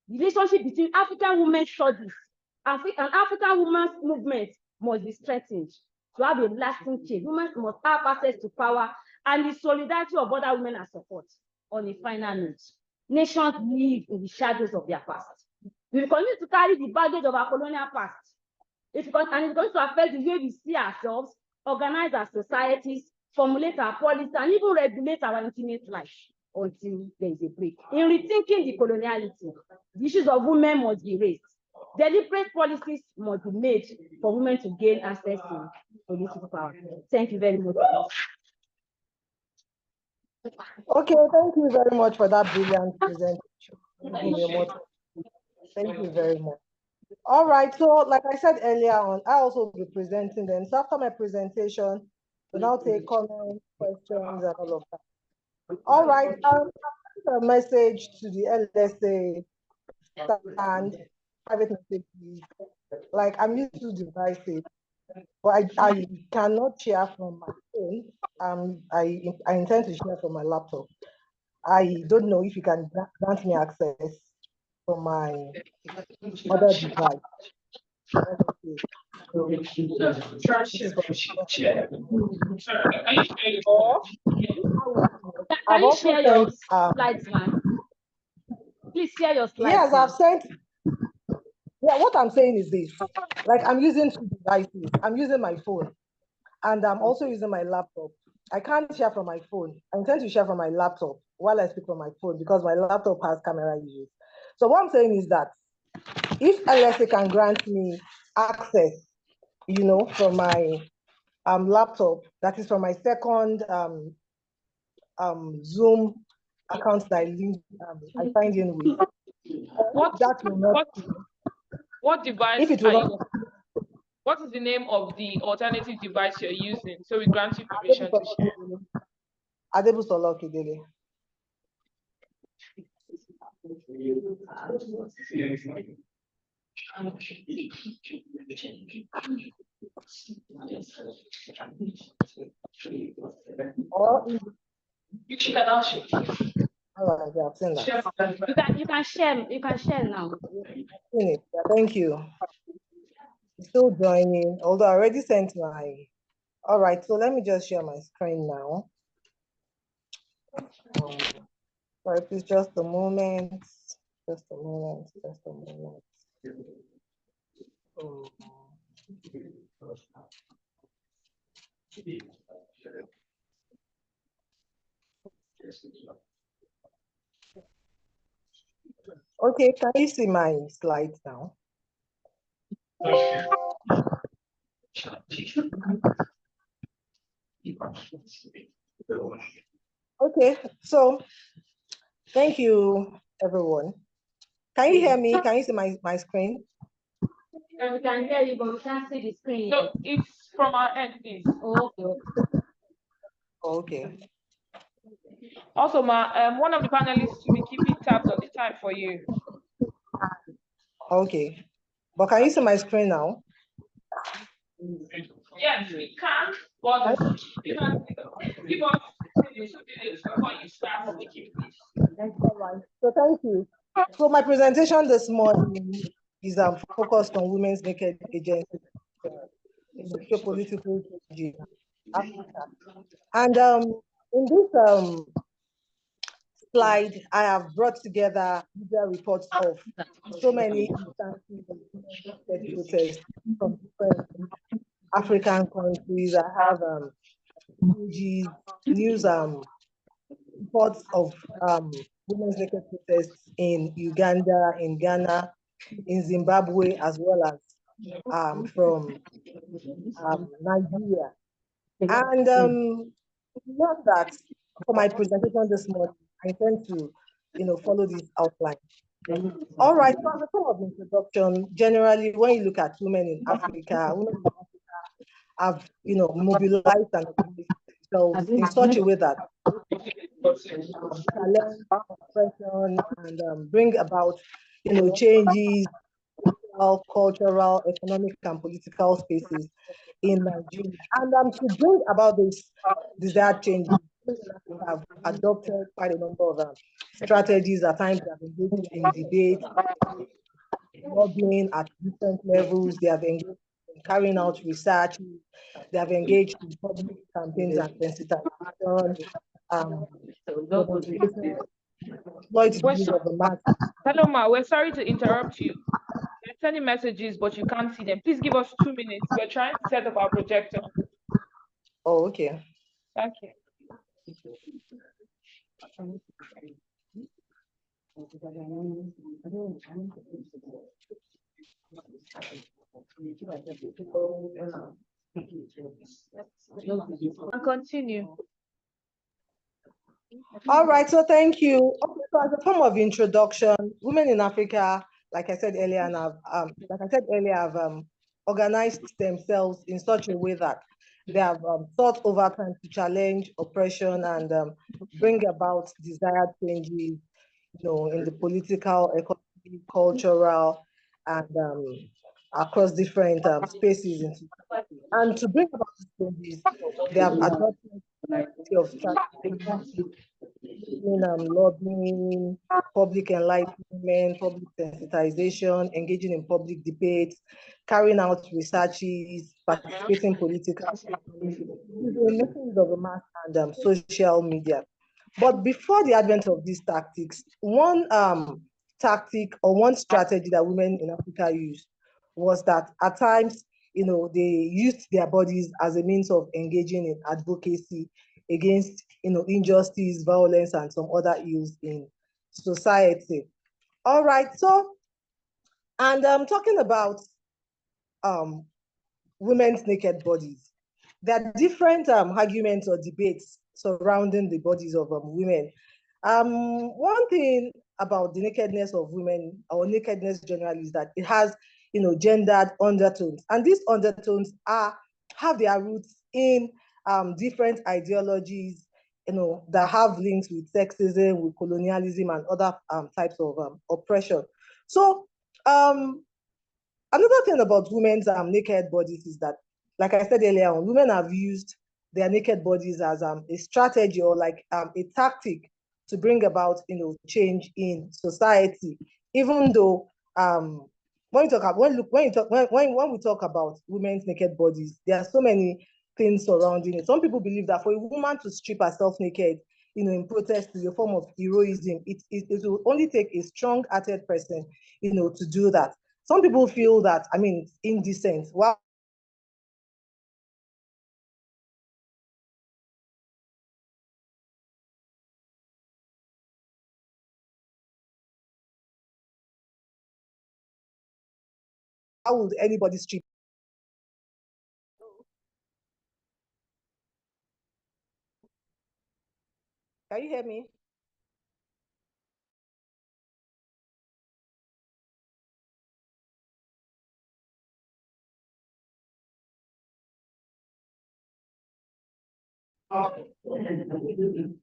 The relationship between African women's studies and African women's movement must be strengthened to have a lasting change. Women must have access to power and the solidarity of other women and support. On a final note, nations live in the shadows of their past. We continue to carry the baggage of our colonial past. And it's going to affect the way we see ourselves, organize our societies, formulate our policies, and even regulate our intimate life until there is a break. In rethinking the coloniality, the issues of women must be raised. Deliberate policies must be made for women to gain access to political power. Thank you very much. Okay, thank you very much for that brilliant presentation. Thank you very much. All right, so like I said earlier on, I also will be presenting them. So after my presentation, we'll now take comments, questions, and all of that. All right, a message to the LSA stand, private messages. Like I'm used to devices, but I cannot share from my phone. I intend to share from my laptop. I don't know if you can grant me access from my other device. Can you share your slides, man? Please share your slides. Yes, I've sent. Yeah, what I'm saying is this. Like I'm using 2 devices. I'm using my phone and I'm also using my laptop. I can't share from my phone. I intend to share from my laptop while I speak from my phone because my laptop has camera issues. So what I'm saying is that if LSA can grant me access, from my laptop, that is from my second Zoom accounts that I signed in with. That will not. What device If it are will you? not. What is the name of the alternative device you're using? So we grant you permission to share. Adebusola Okidele. Or You can also all right, yeah, I've seen that. You can share now. Seen it. Yeah, thank you. Still joining, although I already sent my. All right, so let me just share my screen now. Sorry, please, just a moment. Just a moment. Just a moment. Okay, can you see my slides now? Okay, so thank you, everyone. Can you hear me? Can you see my screen? We can hear you, but we can't see the screen. No, it's from our end, please. Okay. Also, one of the panelists will be keeping tabs on the time for you. Okay. But can you see my screen now? Yes, we can, but you can give us 2 minutes before you start speaking, please. All right. So thank you. So my presentation this morning is focused on women's naked agency, political change in Africa. And in this slide, I have brought together media reports of so many instances of women's protests from different African countries. I have news reports of women's naked protests in Uganda, in Ghana, in Zimbabwe, as well as from Nigeria. And beyond that, for my presentation this morning, I intend to, follow this outline. All right, so as a form of introduction, generally, when you look at women in Africa, have, mobilized and themselves in such a way that challenge oppression and bring about, changes, cultural, economic, and political spaces in Nigeria. And to bring about this desired change, have adopted quite a number of strategies. At times, they have engaged in debate, lobbying at different levels. They have engaged in carrying out research. They have engaged in public campaigns and sensitization. Exploit the use of the mass. Hello, Ma. We're sorry to interrupt you. We're sending messages, but you can't see them. Please give us 2 minutes. We're trying to set up our projector. Oh, okay. Thank you. Continue. All right, so thank you. Okay, so as a form of introduction, women in Africa, like I said earlier, have organized themselves in such a way that they have thought over time to challenge oppression and bring about desired changes, in the political, economic, cultural, and across different spaces. And to bring about these changes, they have adopted a variety of strategies, lobbying, public enlightenment, public sensitization, engaging in public debates, carrying out researches, participating politically, making use of the mass and social media. But before the advent of these tactics, one tactic or one strategy that women in Africa used was that at times, they used their bodies as a means of engaging in advocacy against, injustice, violence, and some other ills in society. All right, so, and I'm talking about women's naked bodies. There are different arguments or debates surrounding the bodies of women. One thing about the nakedness of women or nakedness generally is that it has, gendered undertones, and these undertones have their roots in different ideologies, that have links with sexism, with colonialism, and other types of oppression. So, another thing about women's naked bodies is that, like I said earlier on, women have used their naked bodies as a strategy or like a tactic to bring about change in society. Even though when we talk about women's naked bodies, there are so many things surrounding it. Some people believe that for a woman to strip herself naked, in protest is a form of heroism. It will only take a strong-hearted person, to do that. Some people feel that, it's indecent. Why would anybody strip? Can you hear me? Hello?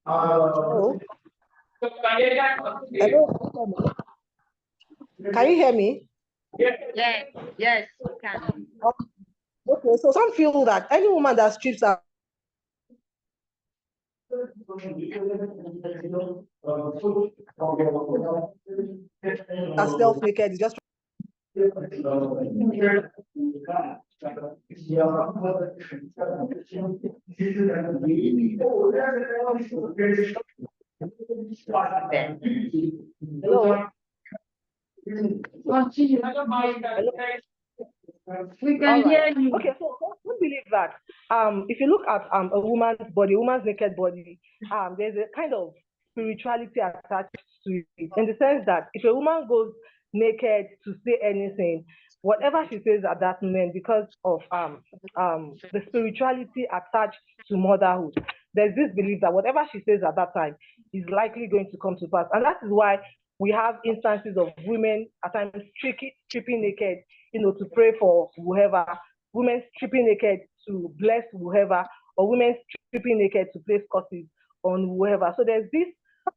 Hello? Can you hear me? Yes, yes, we can. Okay, so some feel that any woman that strips herself naked is just hello. Hello. We All can hear right. you. Okay, so we believe that if you look at a woman's naked body, there's a kind of spirituality attached to it, in the sense that if a woman goes naked to say anything, whatever she says at that moment, because of the spirituality attached to motherhood, there's this belief that whatever she says at that time is likely going to come to pass, and that is why we have instances of women at times stripping naked, to pray for whoever, women stripping naked to bless whoever, or women stripping naked to place curses on whoever. So there's this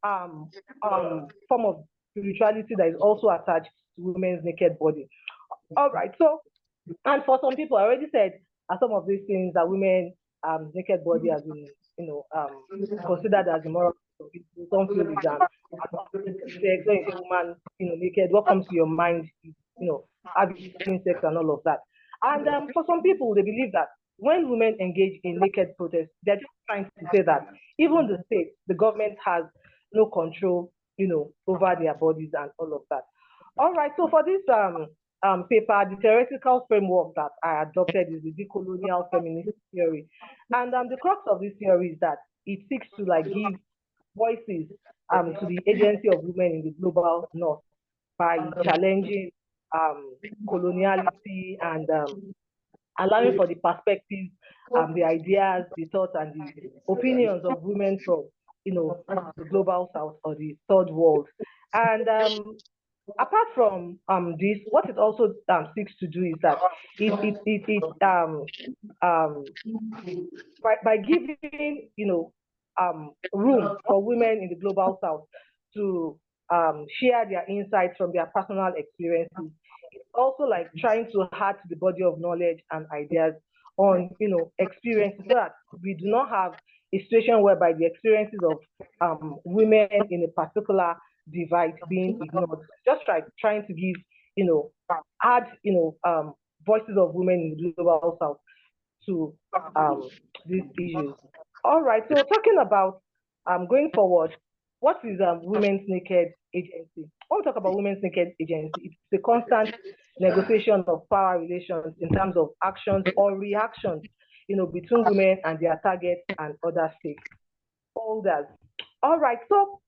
form of spirituality that is also attached to women's naked body. All right. So, and for some people, I already said some of these things that women naked body has been, considered as immoral. Some feel it's sex. When you say woman, naked, what comes to your mind is, having sex and all of that. And for some people, they believe that when women engage in naked protest, they're just trying to say that even the state, the government has no control, over their bodies and all of that. All right. So for this paper, the theoretical framework that I adopted is the decolonial feminist theory, and the crux of this theory is that it seeks to like give voices to the agency of women in the global north by challenging coloniality and allowing for the perspectives, the ideas, the thoughts, and the opinions of women from, the global south or the third world. And apart from this, what it also seeks to do is that um, by giving room for women in the global south to share their insights from their personal experiences. It's also like trying to add to the body of knowledge and ideas on experiences, so that we do not have a situation whereby the experiences of women in a particular divide being ignored. Just like trying to give add voices of women in the global south to these issues. All right, so talking about going forward, what is Women's Naked Agency? When we talk about Women's Naked Agency, it's a constant negotiation of power relations in terms of actions or reactions, between women and their targets and other stakeholders. All right, so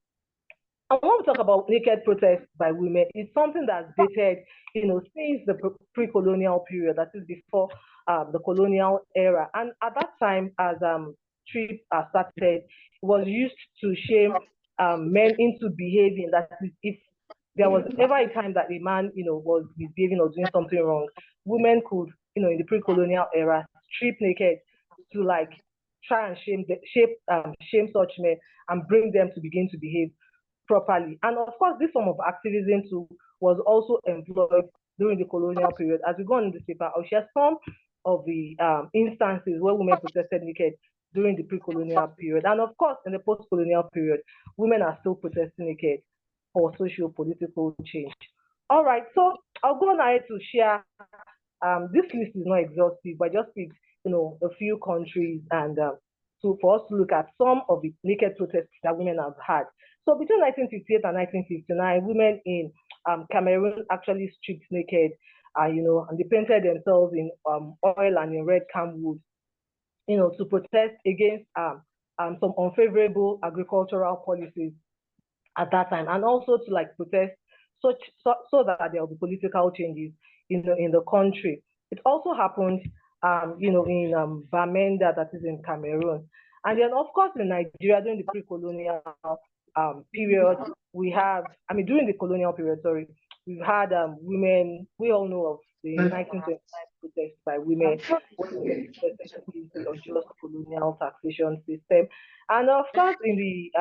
I want to talk about naked protest by women. It's something that's dated, since the pre-colonial period, that is before the colonial era. And at that time, as trip started, it was used to shame men into behaving. That is, if there was ever a time that a man, was misbehaving or doing something wrong, women could, in the pre-colonial era, strip naked to like try and shame such men and bring them to begin to behave properly. And of course, this form of activism too was also employed during the colonial period. As we go on in this paper, I'll share some of the instances where women protested naked during the pre-colonial period. And of course, in the post-colonial period, women are still protesting naked for socio-political change. All right, so I'll go on ahead to share. This list is not exhaustive, but I just picked, a few countries and so for us to look at some of the naked protests that women have had. So between 1958 and 1959, women in Cameroon actually stripped naked, and they painted themselves in oil and in red camwood, to protest against some unfavorable agricultural policies at that time, and also to like protest so that there will be political changes in the country. It also happened, in Bamenda, that is in Cameroon, and then of course in Nigeria during the pre-colonial period, we have, during the colonial period, sorry, we've had women. We all know of the 1929 protest by women when protested against the unjust colonial taxation system, and of course in the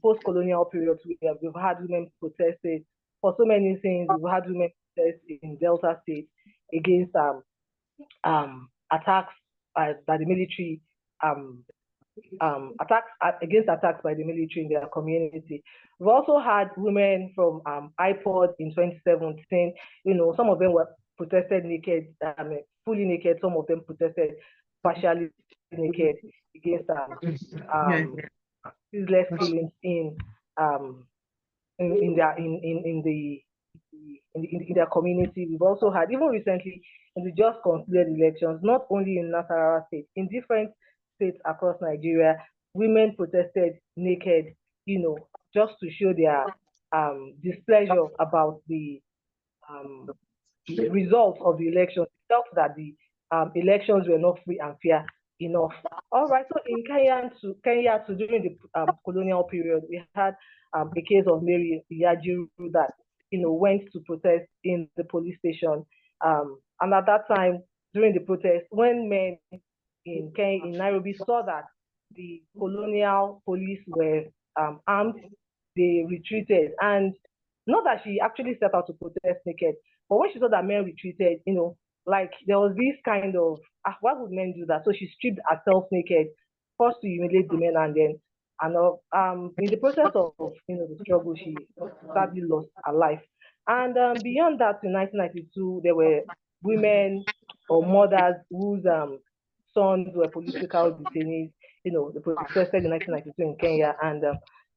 post-colonial period, we've had women protested for so many things. We've had women protest in Delta State against attacks by the military, attacks by the military in their community. We've also had women from IPOD in 2017. Some of them were protested naked, fully naked. Some of them protested partially naked against useless killings in their community. We've also had, even recently in the just concluded elections, not only in Nasarawa State, in different states across Nigeria, women protested naked, just to show their displeasure about the results of the elections. They felt that the elections were not free and fair enough. All right, so in Kenya, during the colonial period, we had a case of Mary Yajiru that went to protest in the police station, and at that time during the protest, when men in Nairobi saw that the colonial police were armed, they retreated. And not that she actually set out to protest naked, but when she saw that men retreated, like there was this kind of, why would men do that? So she stripped herself naked, first to humiliate the men, and then, in the process of the struggle, she sadly lost her life. And beyond that, in 1992, there were women or mothers whose sons were political detainees. They protested in 1992 in Kenya, and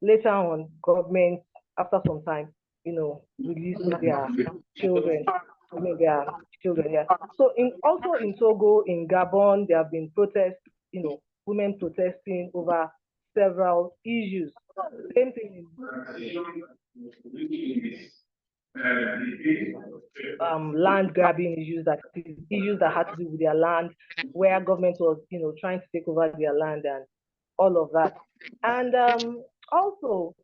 later on, government, after some time, released their children. Yeah. So also in Togo, in Gabon, there have been protests, women protesting over several issues. Same thing in land grabbing issues, issues that had to do with their land, where government was, trying to take over their land and all of that. And also,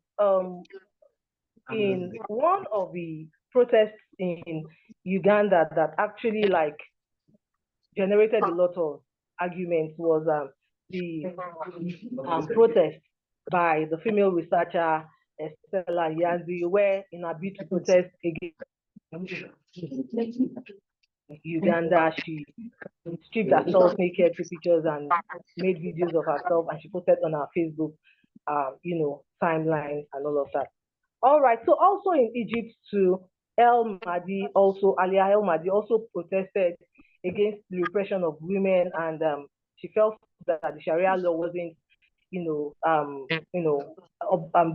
in one of the protests in Uganda that actually like generated a lot of arguments was the protest by the female researcher Estella Yanzi, where in a bid to protest against Uganda, she stripped herself naked, took pictures and made videos of herself, and she posted on her Facebook, timeline and all of that. All right. So also in Egypt too, Ali El Mahdi also protested against the repression of women, and she felt that the Sharia law wasn't,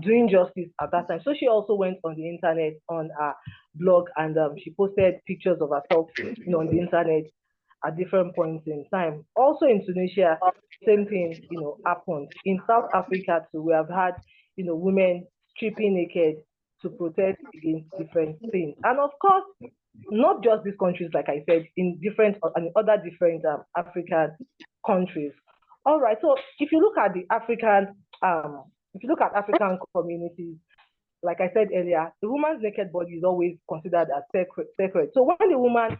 doing justice at that time. So she also went on the internet on a blog, and she posted pictures of herself, on the internet at different points in time. Also in Tunisia, same thing, happened. In South Africa too, we have had, women stripping naked to protest against different things. And of course, not just these countries, like I said, in other different African countries. All right, so if you look at the African if you look at African communities, like I said earlier, the woman's naked body is always considered as sacred. So when the woman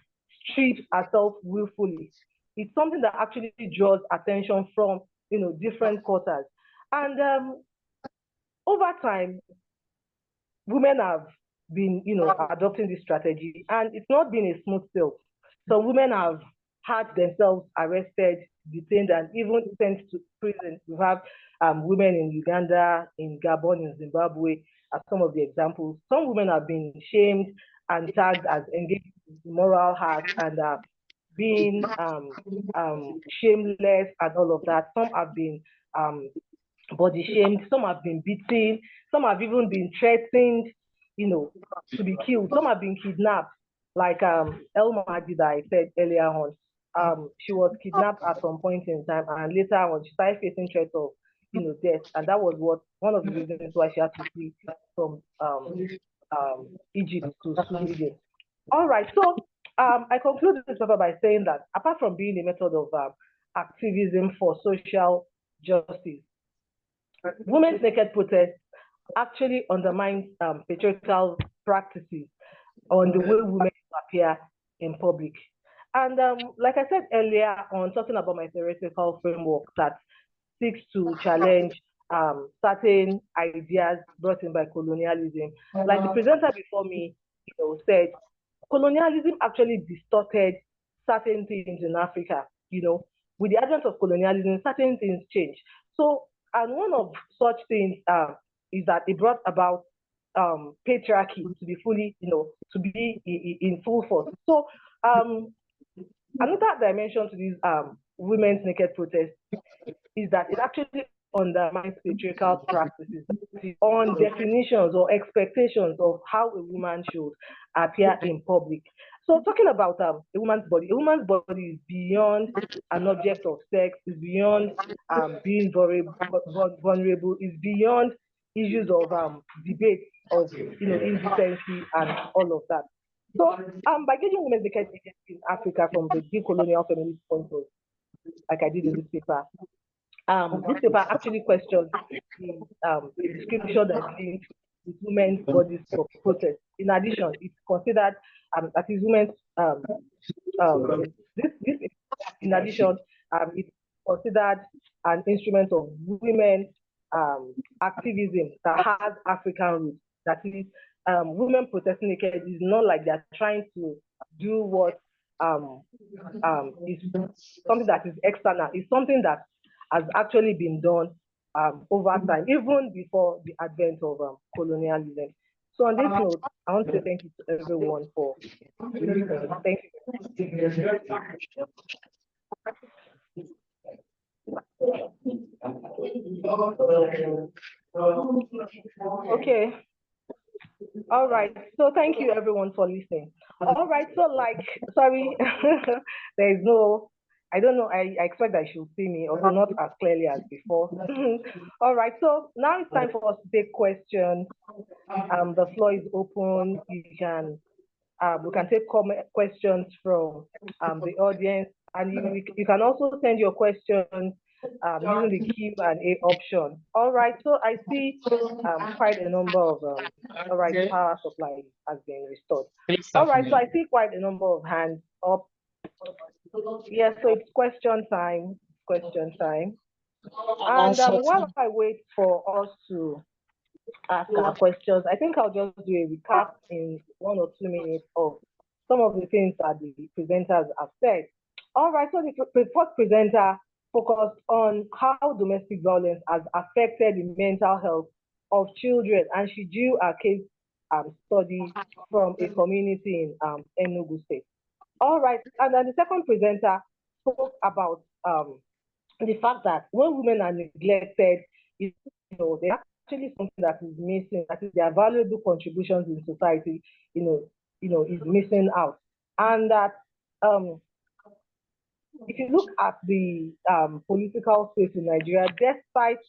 strips herself willfully, it's something that actually draws attention from different quarters. And over time, women have been adopting this strategy, and it's not been a smooth sail. Some women have had themselves arrested, detained, and even sent to prison. We have women in Uganda, in Gabon, in Zimbabwe as some of the examples. Some women have been shamed and tagged as engaged in immoral acts and being shameless and all of that. Some have been body shamed, some have been beaten, some have even been threatened, to be killed. Some have been kidnapped, like Elma did, I said earlier on. She was kidnapped at some point in time, and later on she started facing threats of, death, and that was one of the reasons why she had to flee from Egypt to Sweden. All right, so I conclude this paper by saying that apart from being a method of activism for social justice, women's naked protest actually undermines patriarchal practices on the way women appear in public. And like I said earlier on talking about my theoretical framework that seeks to challenge certain ideas brought in by colonialism, like the presenter before me said, colonialism actually distorted certain things in Africa. With the advent of colonialism, certain things changed. So, and one of such things is that it brought about patriarchy to be fully, to be in full force. So, another dimension to this women's naked protest is that it actually undermines patriarchal practices on definitions or expectations of how a woman should appear in public. So talking about a woman's body is beyond an object of sex, is beyond being vulnerable, is beyond issues of debate of indecency and all of that. So by getting women's naked in Africa from the decolonial feminist point of view, like I did in this paper, this paper actually questions the description that linked with women's bodies for protest. In addition, it's considered that is women's this in addition it's considered an instrument of women's activism that has African roots. That is, women protesting naked is not like they're trying to do what is something that is external. It's something that has actually been done over time, even before the advent of colonialism. So on this note, I want to say thank you to everyone for listening. Thank you. Okay. All right. So thank you everyone for listening. All right. So sorry, there is no, I don't know. I expect that you should see me, although not as clearly as before. All right. So now it's time for us to take questions. The floor is open. We can take questions from the audience, and you can also send your questions using the Q&A option. All right, so I see quite a number of, all right, power supply has been restored. All right, so I see quite a number of hands up. Yes, so it's question time. And while I wait for us to ask our questions, I think I'll just do a recap in 1 or 2 minutes of some of the things that the presenters have said. All right, so the first presenter focused on how domestic violence has affected the mental health of children, and she drew a case study from a community in Enugu State. All right, and then the second presenter spoke about the fact that when women are neglected, they actually something that is missing, that is their valuable contributions in society, is missing out. And that if you look at the political space in Nigeria, despite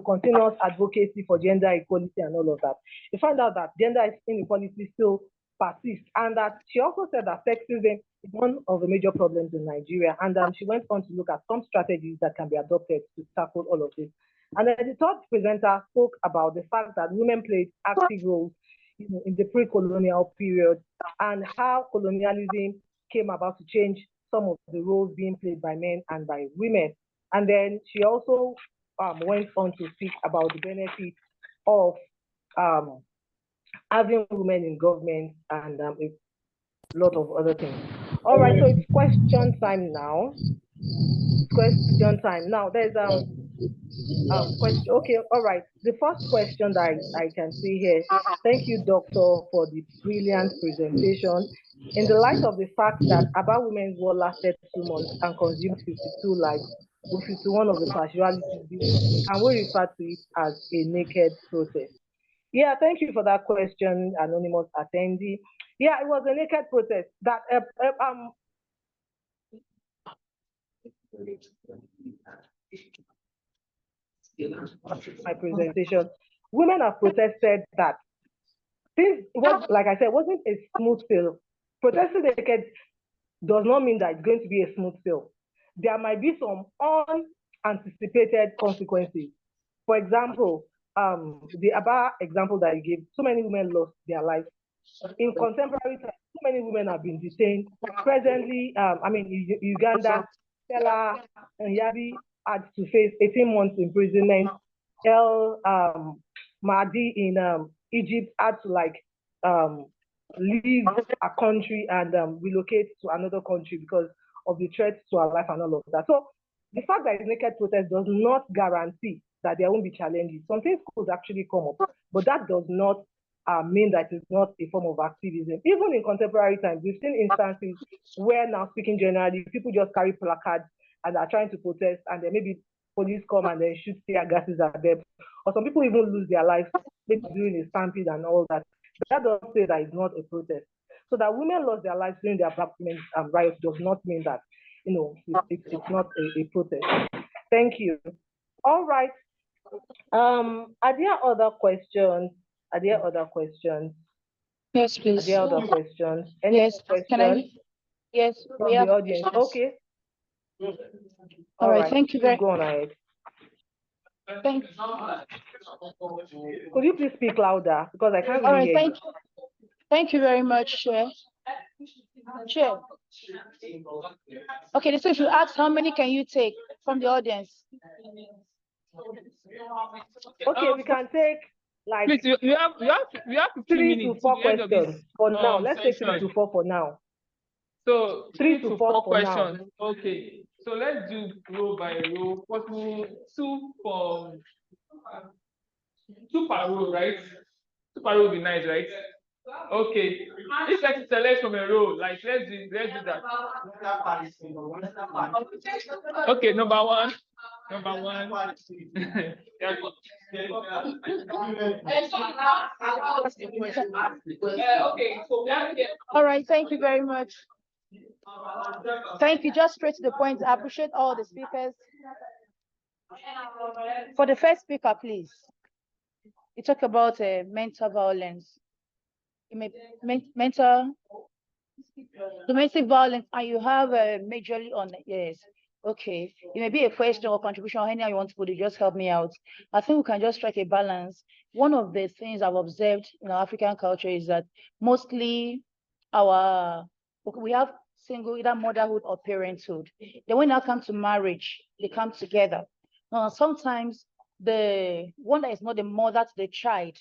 continuous advocacy for gender equality and all of that, you find out that gender inequality still persists. And that she also said that sexism is one of the major problems in Nigeria. And she went on to look at some strategies that can be adopted to tackle all of this. And then the third presenter spoke about the fact that women played active roles, in the pre-colonial period, and how colonialism came about to change some of the roles being played by men and by women. And then she also went on to speak about the benefits of having women in government and a lot of other things. All right, so it's question time now. It's question time now. There's question. Okay, all right. The first question that I can see here. Thank you, doctor, for the brilliant presentation. In the light of the fact that About Women's War lasted 2 months and consumed 52 lives, with 51 of the casualties being women, can we refer to it as a naked protest? Yeah, thank you for that question, anonymous attendee. Yeah, it was a naked protest that my presentation. Women have protested that since it was, like I said, wasn't a smooth sail. Protesting naked does not mean that it's going to be a smooth sail. There might be some unanticipated consequences. For example, the Aba example that you gave, so many women lost their lives. In contemporary times, so many women have been detained. Presently, Uganda, Stella and Yabi had to face 18 months imprisonment. El Mahdi in Egypt had to leave a country and relocate to another country because of the threats to our life and all of that. So the fact that it's naked protest does not guarantee that there won't be challenges. Some things could actually come up, but that does not mean that it's not a form of activism. Even in contemporary times, we've seen instances where, now speaking generally, people just carry placards and are trying to protest, and then maybe police come and then shoot tear gases at them, or some people even lose their lives maybe during a stampede and all that. But that doesn't say that it's not a protest. So that women lost their lives during their Black women's riot does not mean that it's not a protest. Thank you. All right. Are there other questions? Are there other questions? Yes, Are please. there other questions? Any Yes. questions Can I? Yes, from we the have audience? questions. Okay. All right. Thank you Please very. go on ahead. Thank. Could you please speak louder because I can't All really right. hear you. Thank you very much, Chair. Chair. Okay, so if you ask how many can you take from the audience? Okay, we can take like Please, you have 15 3 minutes to 4 to the end of this questions for now. Let's take 3 session. to 4 for now. So 3 to 4 for now. questions. Okay. So let's do row by row. Possible two per row, right? Two per row would be nice, right? Okay. If like to select from a row, like let's do that. Okay, number one. Yeah. Okay, so All right, thank you very much. Thank you. Just straight to the point. I appreciate all the speakers. For the first speaker, please. You talk about mental violence. You may mental domestic violence, and you have majorly on yes. Okay, it may be a question or contribution or anything you want to put it, just help me out. I think we can just strike a balance. One of the things I've observed in our African culture is that mostly we have single either motherhood or parenthood. Then when it comes to marriage, they come together. Now, sometimes the one that is not the mother to the child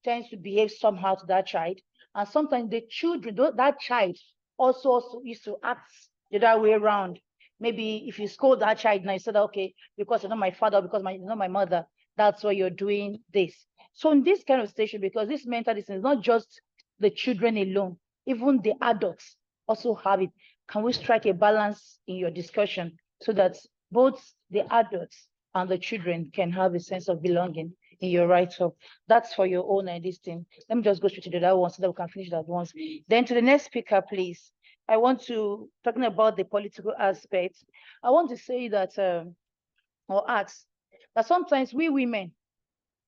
tends to behave somehow to that child. And sometimes the children, that child also used to act the other way around. Maybe if you scold that child and I said, okay, because you're not my father, because you're not my mother, that's why you're doing this. So in this kind of situation, because this mental disease is not just the children alone, even the adults also have it. Can we strike a balance in your discussion so that both the adults and the children can have a sense of belonging in your write-up? That's for your own this thing. Let me just go straight to the other one so that we can finish that once. Then to the next speaker, please. I want to, talking about the political aspect, I want to say that, or ask, that sometimes we women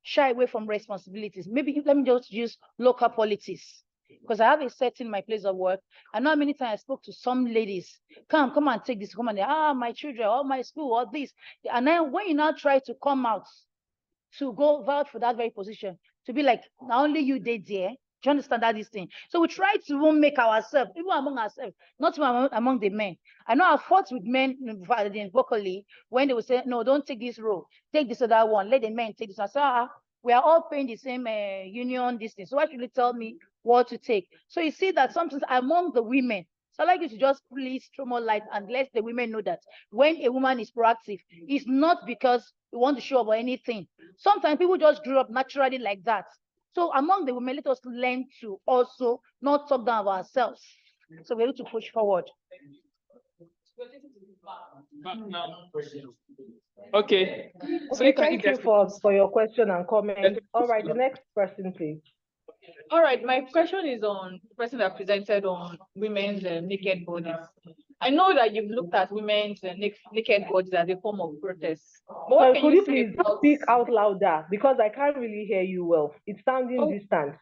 shy away from responsibilities. Maybe let me just use local politics. because I have a set in my place of work. I know how many times I spoke to some ladies, come and take this, come and my children, or my school, or this. And then when you now try to come out to go vouch for that very position, to be like, not only you did there, do you understand that this thing? So we try to make ourselves, even among ourselves, not among the men. I know I fought with men vocally when they would say, no, don't take this role, take this other one, let the men take this. I said, we are all paying the same union, this thing. So why should you tell me what to take? So you see that sometimes among the women, so I'd like you to just please throw more light and let the women know that when a woman is proactive, it's not because we want to show up or anything. Sometimes people just grew up naturally like that. So among the women, let us learn to also not talk down of ourselves. So we're able to push forward. Okay. So Okay, thank you for your question and comment. All right, the next person, please. All right, my question is on the person that presented on women's naked bodies. I know that you've looked at women's naked bodies as a form of protest. But could you please speak out louder, because I can't really hear you well. It's sounding distant.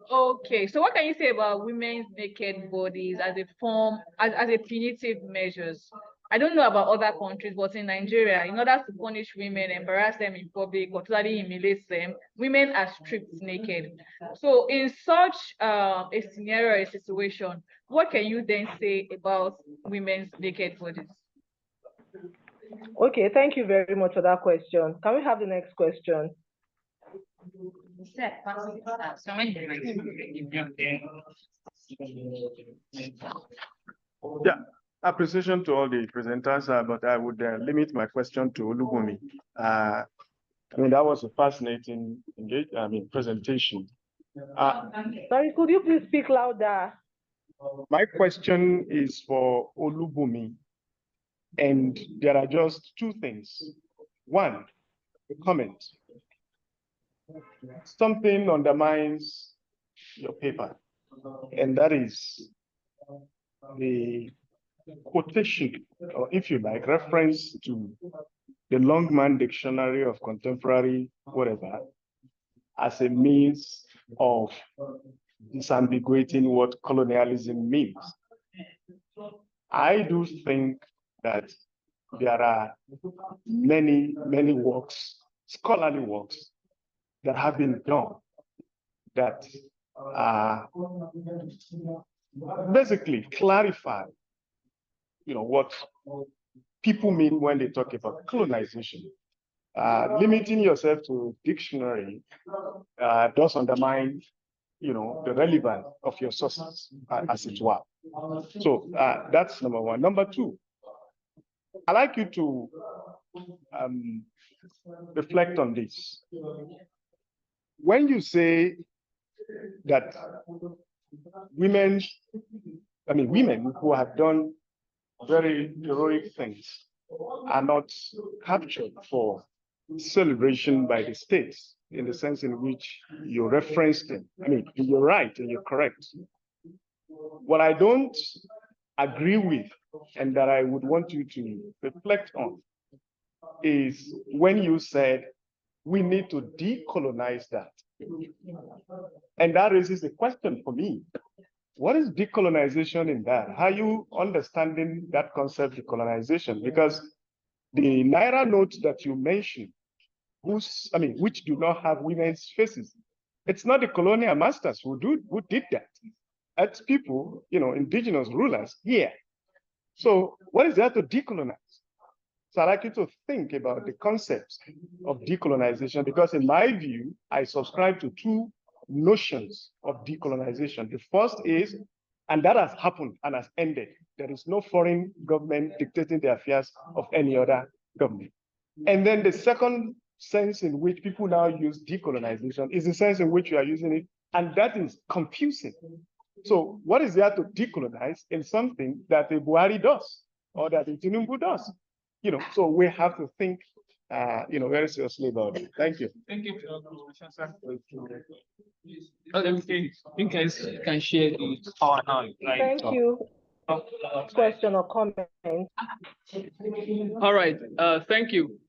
Okay, so what can you say about women's naked bodies as a form, as a punitive measures? I don't know about other countries, but in Nigeria, in order to punish women, embarrass them in public, or totally humiliate them, women are stripped naked. So in such a scenario, a situation, what can you then say about women's naked bodies? Okay, thank you very much for that question. Can we have the next question? Yeah, appreciation to all the presenters, but I would limit my question to Olubumi. I mean, that was a fascinating presentation. Sorry, could you please speak louder? My question is for Olubumi, and there are just two things. One, a comment. Something undermines your paper, and that is the quotation, or if you like, reference to the Longman Dictionary of Contemporary whatever, as a means of disambiguating what colonialism means. I do think that there are many works, scholarly works, that have been done that basically clarify, what people mean when they talk about colonization. Limiting yourself to dictionary does undermine, the relevance of your sources, as it were. So that's number one. Number two, I'd like you to reflect on this. When you say that women who have done very heroic things are not captured for celebration by the states, in the sense in which you referenced them. I mean, you're right and you're correct. What I don't agree with, and that I would want you to reflect on, is when you said we need to decolonize that. And that raises a question for me. What is decolonization in that? How are you understanding that concept, decolonization? Because the Naira notes that you mentioned, which do not have women's faces, it's not the colonial masters who did that. It's people, indigenous rulers here. So what is there to decolonize? So I'd like you to think about the concepts of decolonization, because in my view, I subscribe to two notions of decolonization. The first is, and that has happened and has ended, there is no foreign government dictating the affairs of any other government. And then the second sense in which people now use decolonization is the sense in which you are using it, and that is confusing. So what is there to decolonize in something that the Buhari does or that the Tinubu does? So we have to think, very seriously about it. Thank you. Thank you for your question, sir. You guys can share the power now. Right? Thank you. Question or comment? All right. Thank you.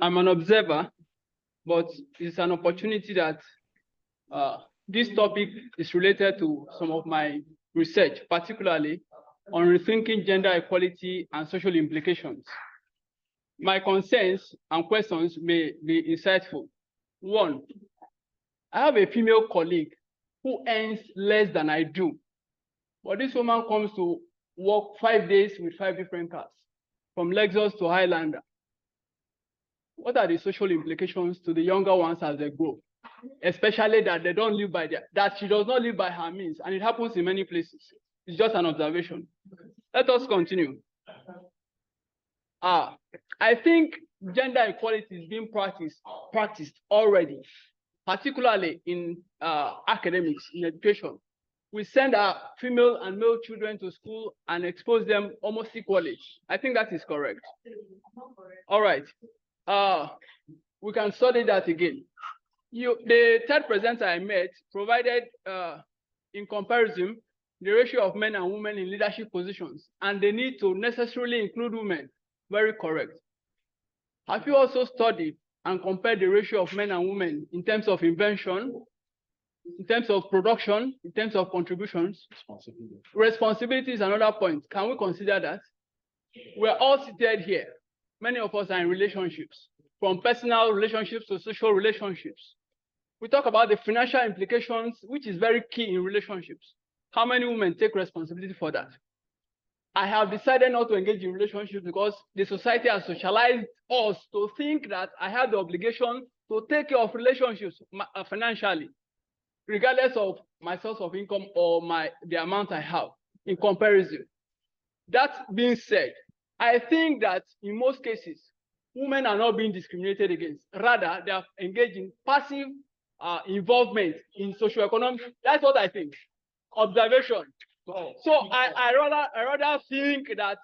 I'm an observer, but it's an opportunity that this topic is related to some of my research, particularly on rethinking gender equality and social implications. My concerns and questions may be insightful. One, I have a female colleague who earns less than I do, but this woman comes to work 5 days with 5 different cars, from Lexus to Highlander. What are the social implications to the younger ones as they grow? Especially that they don't live by that she does not live by her means, and it happens in many places. It's just an observation. Let us continue. I think gender equality is being practiced already, particularly in academics, in education. We send our female and male children to school and expose them almost equally. I think that is correct. All right. We can study that again. The third presenter I met provided, in comparison, the ratio of men and women in leadership positions, and the need to necessarily include women. Very correct. Have you also studied and compared the ratio of men and women in terms of invention, in terms of production, in terms of contributions? Responsibility is another point. Can we consider that? We're all seated here. Many of us are in relationships, from personal relationships to social relationships. We talk about the financial implications, which is very key in relationships. How many women take responsibility for that? I have decided not to engage in relationships because the society has socialized us to think that I have the obligation to take care of relationships financially, regardless of my source of income or the amount I have in comparison. That being said, I think that in most cases, women are not being discriminated against. Rather, they are engaged in passive involvement in socioeconomic. That's what I think. Observation. So I rather think that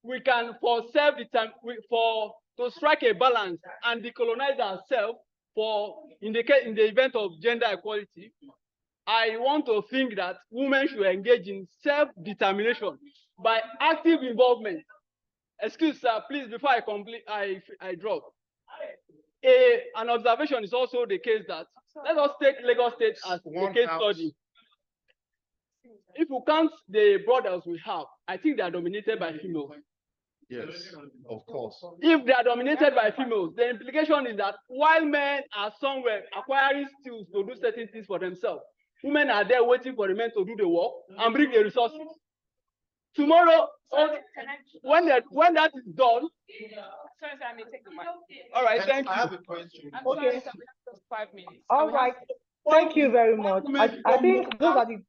we can, to strike a balance and decolonize ourselves in the event of gender equality. I want to think that women should engage in self-determination by active involvement. Excuse, sir, please, before I complete, I drop. An observation is also the case that, let us take Lagos State as a case study. If you count the brothels we have, I think they are dominated by females. Yes, of course. If they are dominated by females, the implication is that while men are somewhere acquiring skills to do certain things for themselves, women are there waiting for the men to do the work and bring the resources. Tomorrow, when that is done. Sorry, I may take the mic. All right, thank you. I have a question. Okay. Just 5 minutes. All right. Thank you very much. I think those are the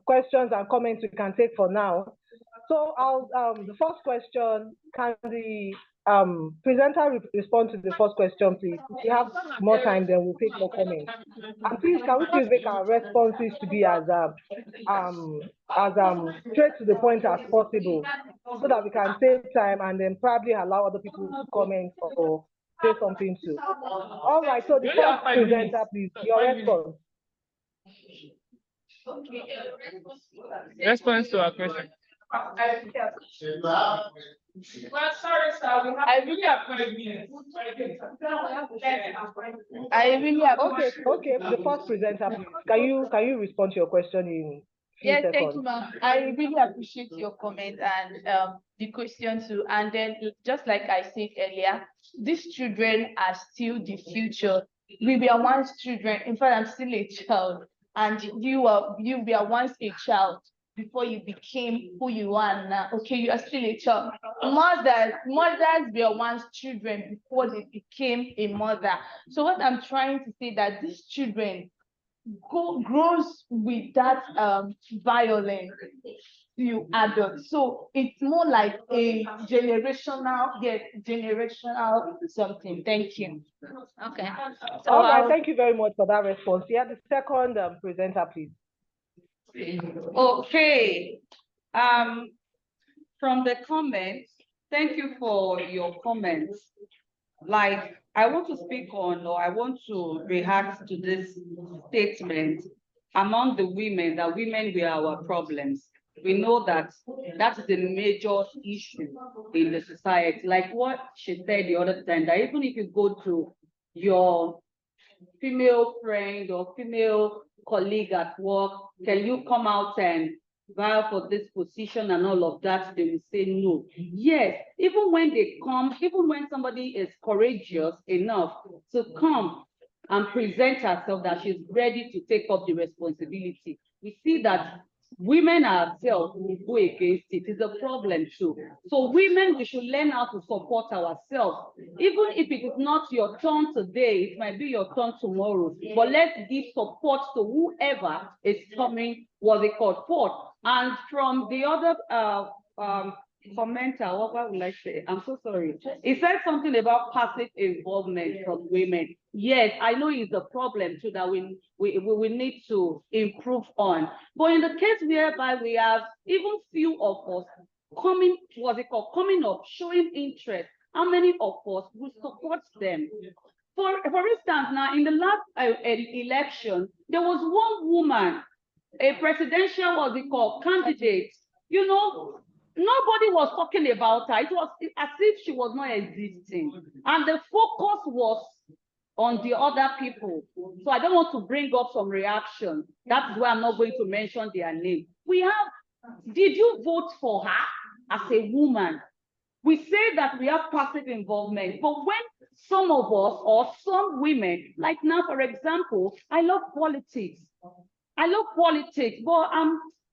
questions and comments we can take for now. So the first question, can the presenter respond to the first question, please? If we have more time, then we'll take more comments. And please, can we please make our responses to be as straight to the point as possible, so that we can save time and then probably allow other people to comment or say something too. All right, so the first presenter, please, your response. Response to our question. Well, sorry, sir. I really have 5 minutes. Okay. The first presenter, please. Can you respond to your question in few Yes, seconds? thank you, ma'am. I really appreciate your comment and the question too. And then, just like I said earlier, these children are still the future. We were once children. In fact, I'm still a child, and you were once a child before you became who you are now. Okay, you are still a child. Mothers were once children before they became a mother. So what I'm trying to say that these children grows with that violence to adults. So it's more like a generational something. Thank you. Okay. So all right, thank you very much for that response. Yeah, the second presenter, please. Okay. From the comments, thank you for your comments. Like, I want to speak on, or I want to react to this statement among the women, that women were our problems. We know that that is a major issue in the society. Like what she said the other time, that even if you go to your female friend or female colleague at work, can you come out and vie for this position and all of that? They will say no. Yes, even when they come, even when somebody is courageous enough to come and present herself that she's ready to take up the responsibility, we see that women ourselves will go against it. It's a problem too. So women, we should learn how to support ourselves. Even if it is not your turn today, it might be your turn tomorrow. But let's give support to whoever is coming, what they call forth. And from the other commenter, what will I say? I'm so sorry. He said something about passive involvement from women. Yes, I know it's a problem too that we need to improve on. But in the case whereby we have even few of us coming, coming up, showing interest, how many of us will support them? For instance, now in the last election, there was one woman, a presidential candidate. You know, nobody was talking about her. It was as if she was not existing. And the focus was on the other people. So I don't want to bring up some reaction. That's why I'm not going to mention their name. Did you vote for her as a woman? We say that we have passive involvement, but when some of us or some women, like now, for example, I love politics. But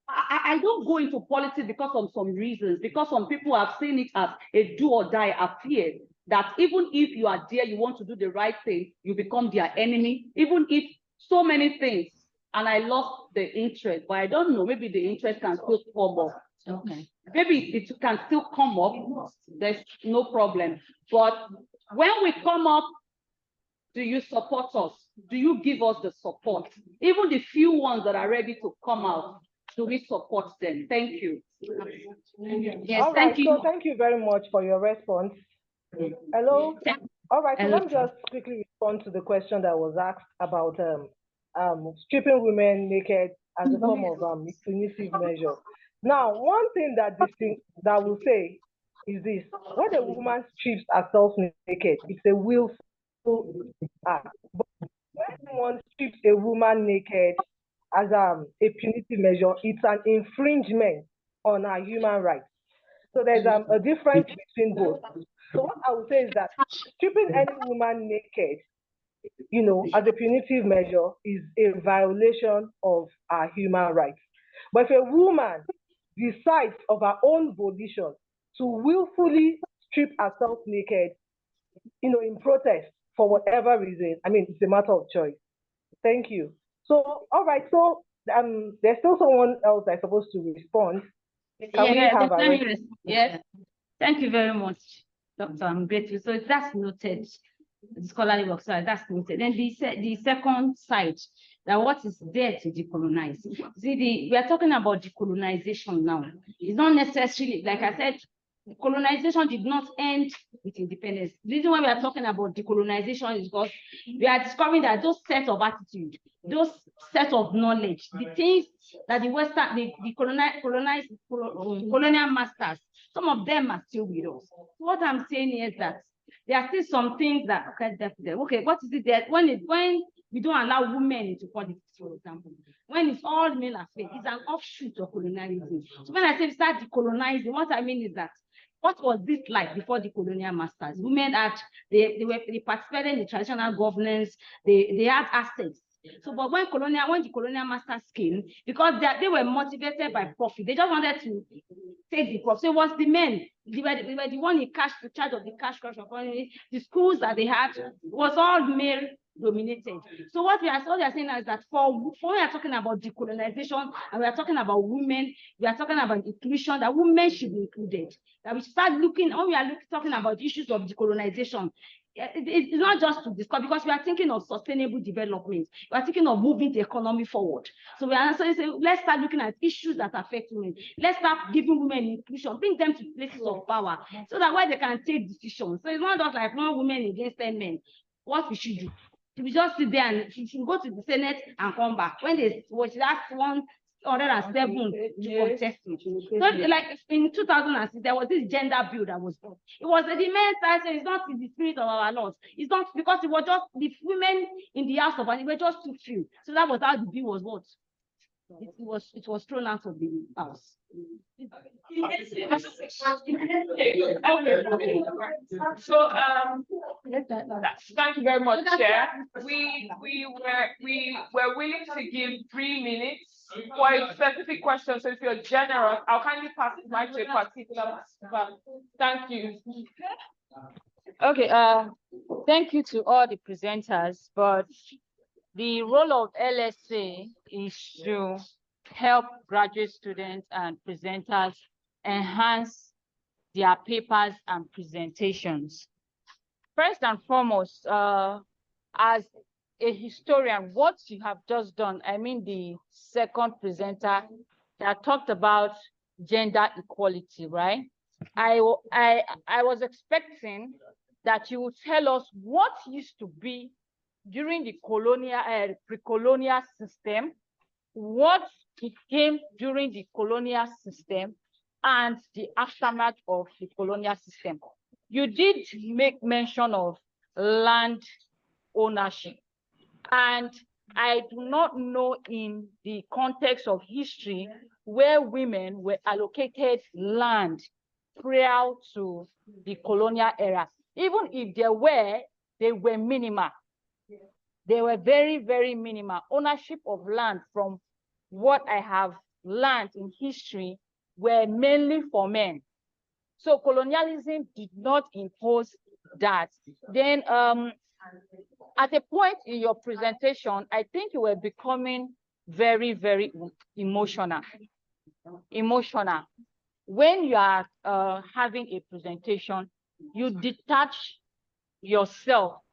I don't go into politics because of some reasons, because some people have seen it as a do or die affair, that even if you are there, you want to do the right thing, you become their enemy, even if so many things. And I lost the interest, but I don't know, maybe the interest can still come up. Okay. Maybe it can still come up, there's no problem. But when we come up, do you support us? Do you give us the support? Even the few ones that are ready to come out, do we support them? Thank you. Yes, all right, thank you. So thank you very much for your response. Hello? All right, so let me just quickly respond to the question that was asked about stripping women naked as a form of punitive measure. Now, one thing that will say is this: when a woman strips herself naked, it's a willful act. But when someone strips a woman naked as a punitive measure, it's an infringement on her human rights. So there's a difference between both. So what I would say is that stripping any woman naked, as a punitive measure is a violation of our human rights. But if a woman decides of her own volition to willfully strip herself naked, in protest for whatever reason, I mean, it's a matter of choice. Thank you. So, all right, so there's still someone else that's supposed to respond. Can we have a Yes. Thank you very much, Doctor. I'm grateful. So that's noted. The scholarly work, so that's noted. Then the second side, that what is there to decolonize. See, we are talking about decolonization now. It's not necessarily, like I said, colonization did not end with independence. The reason why we are talking about decolonization is because we are discovering that those set of attitude, those set of knowledge, the things that the colonial masters, some of them are still with us. So what I'm saying is that there are still some things that what is it that when we don't allow women into politics, for example, when it's all male affair, it's an offshoot of colonialism. So when I say start decolonizing, what I mean is that what was this like before the colonial masters? Women they participated in the traditional governance, they had assets. So, but when the colonial masters came, because they were motivated by profit, they just wanted to take the profit. So it was the men, they were the one in charge of the cash crunch economy. The schools that they had was all male dominated. So what we are saying is that for we are talking about decolonization and we are talking about women, we are talking about inclusion, that women should be included. That we start looking, when we are talking about issues of decolonization, it's not just to discuss, because we are thinking of sustainable development. We are thinking of moving the economy forward. So we are saying, let's start looking at issues that affect women. Let's start giving women inclusion, bring them to places of power, so that way they can take decisions. So it's not just like one woman against 10 men. What we should do? We just sit there and she should go to the Senate and come back. When they watch that one 607 to contest it. So like in 2006, there was this gender bill that was done. It was the men's side saying it's not in the spirit of our laws. It's not because it was just the women in the house of and it were just too few. So that was how the bill was what? It was thrown out of the house. So thank you very much, Chair. We were willing to give 3 minutes for a specific question. So if you're generous, I'll kindly pass the mic to a particular participant. Thank you. Okay, thank you to all the presenters, but the role of LSA is to help graduate students and presenters enhance their papers and presentations. First and foremost, as a historian, what you have just done, I mean the second presenter that talked about gender equality, right? I was expecting that you would tell us what used to be during the colonial, pre-colonial system, what became during the colonial system, and the aftermath of the colonial system. You did make mention of land ownership, and I do not know in the context of history where women were allocated land prior to the colonial era. Even if there were, they were minimal. They were very, very minimal. Ownership of land, from what I have learned in history, were mainly for men. So colonialism did not impose that. Then at a point in your presentation, I think you were becoming very, very emotional. When you are having a presentation, you detach yourself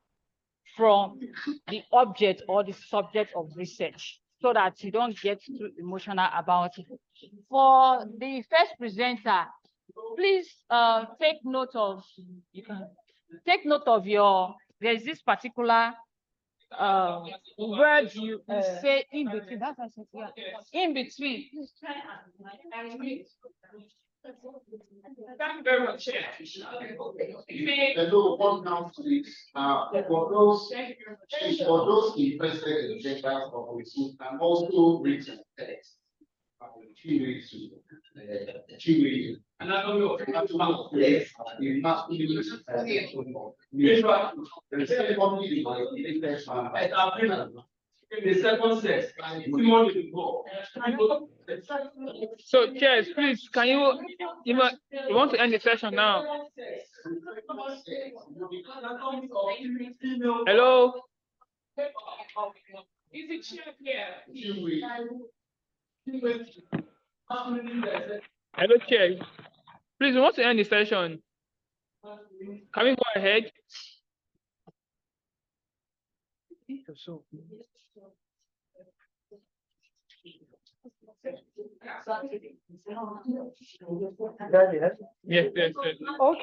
from the object or the subject of research so that you don't get too emotional about it. For the first presenter, please take note of your, there's this particular word you say in between. That's what I said, yeah. In between. Thank you very much, Chair. For those interested in gender equality and also written text. So, Chair, please, can you want to end the session now? Hello? Is it chair here? Hello, Chair. Please, we want to end the session. Can we go ahead? Yes. Okay.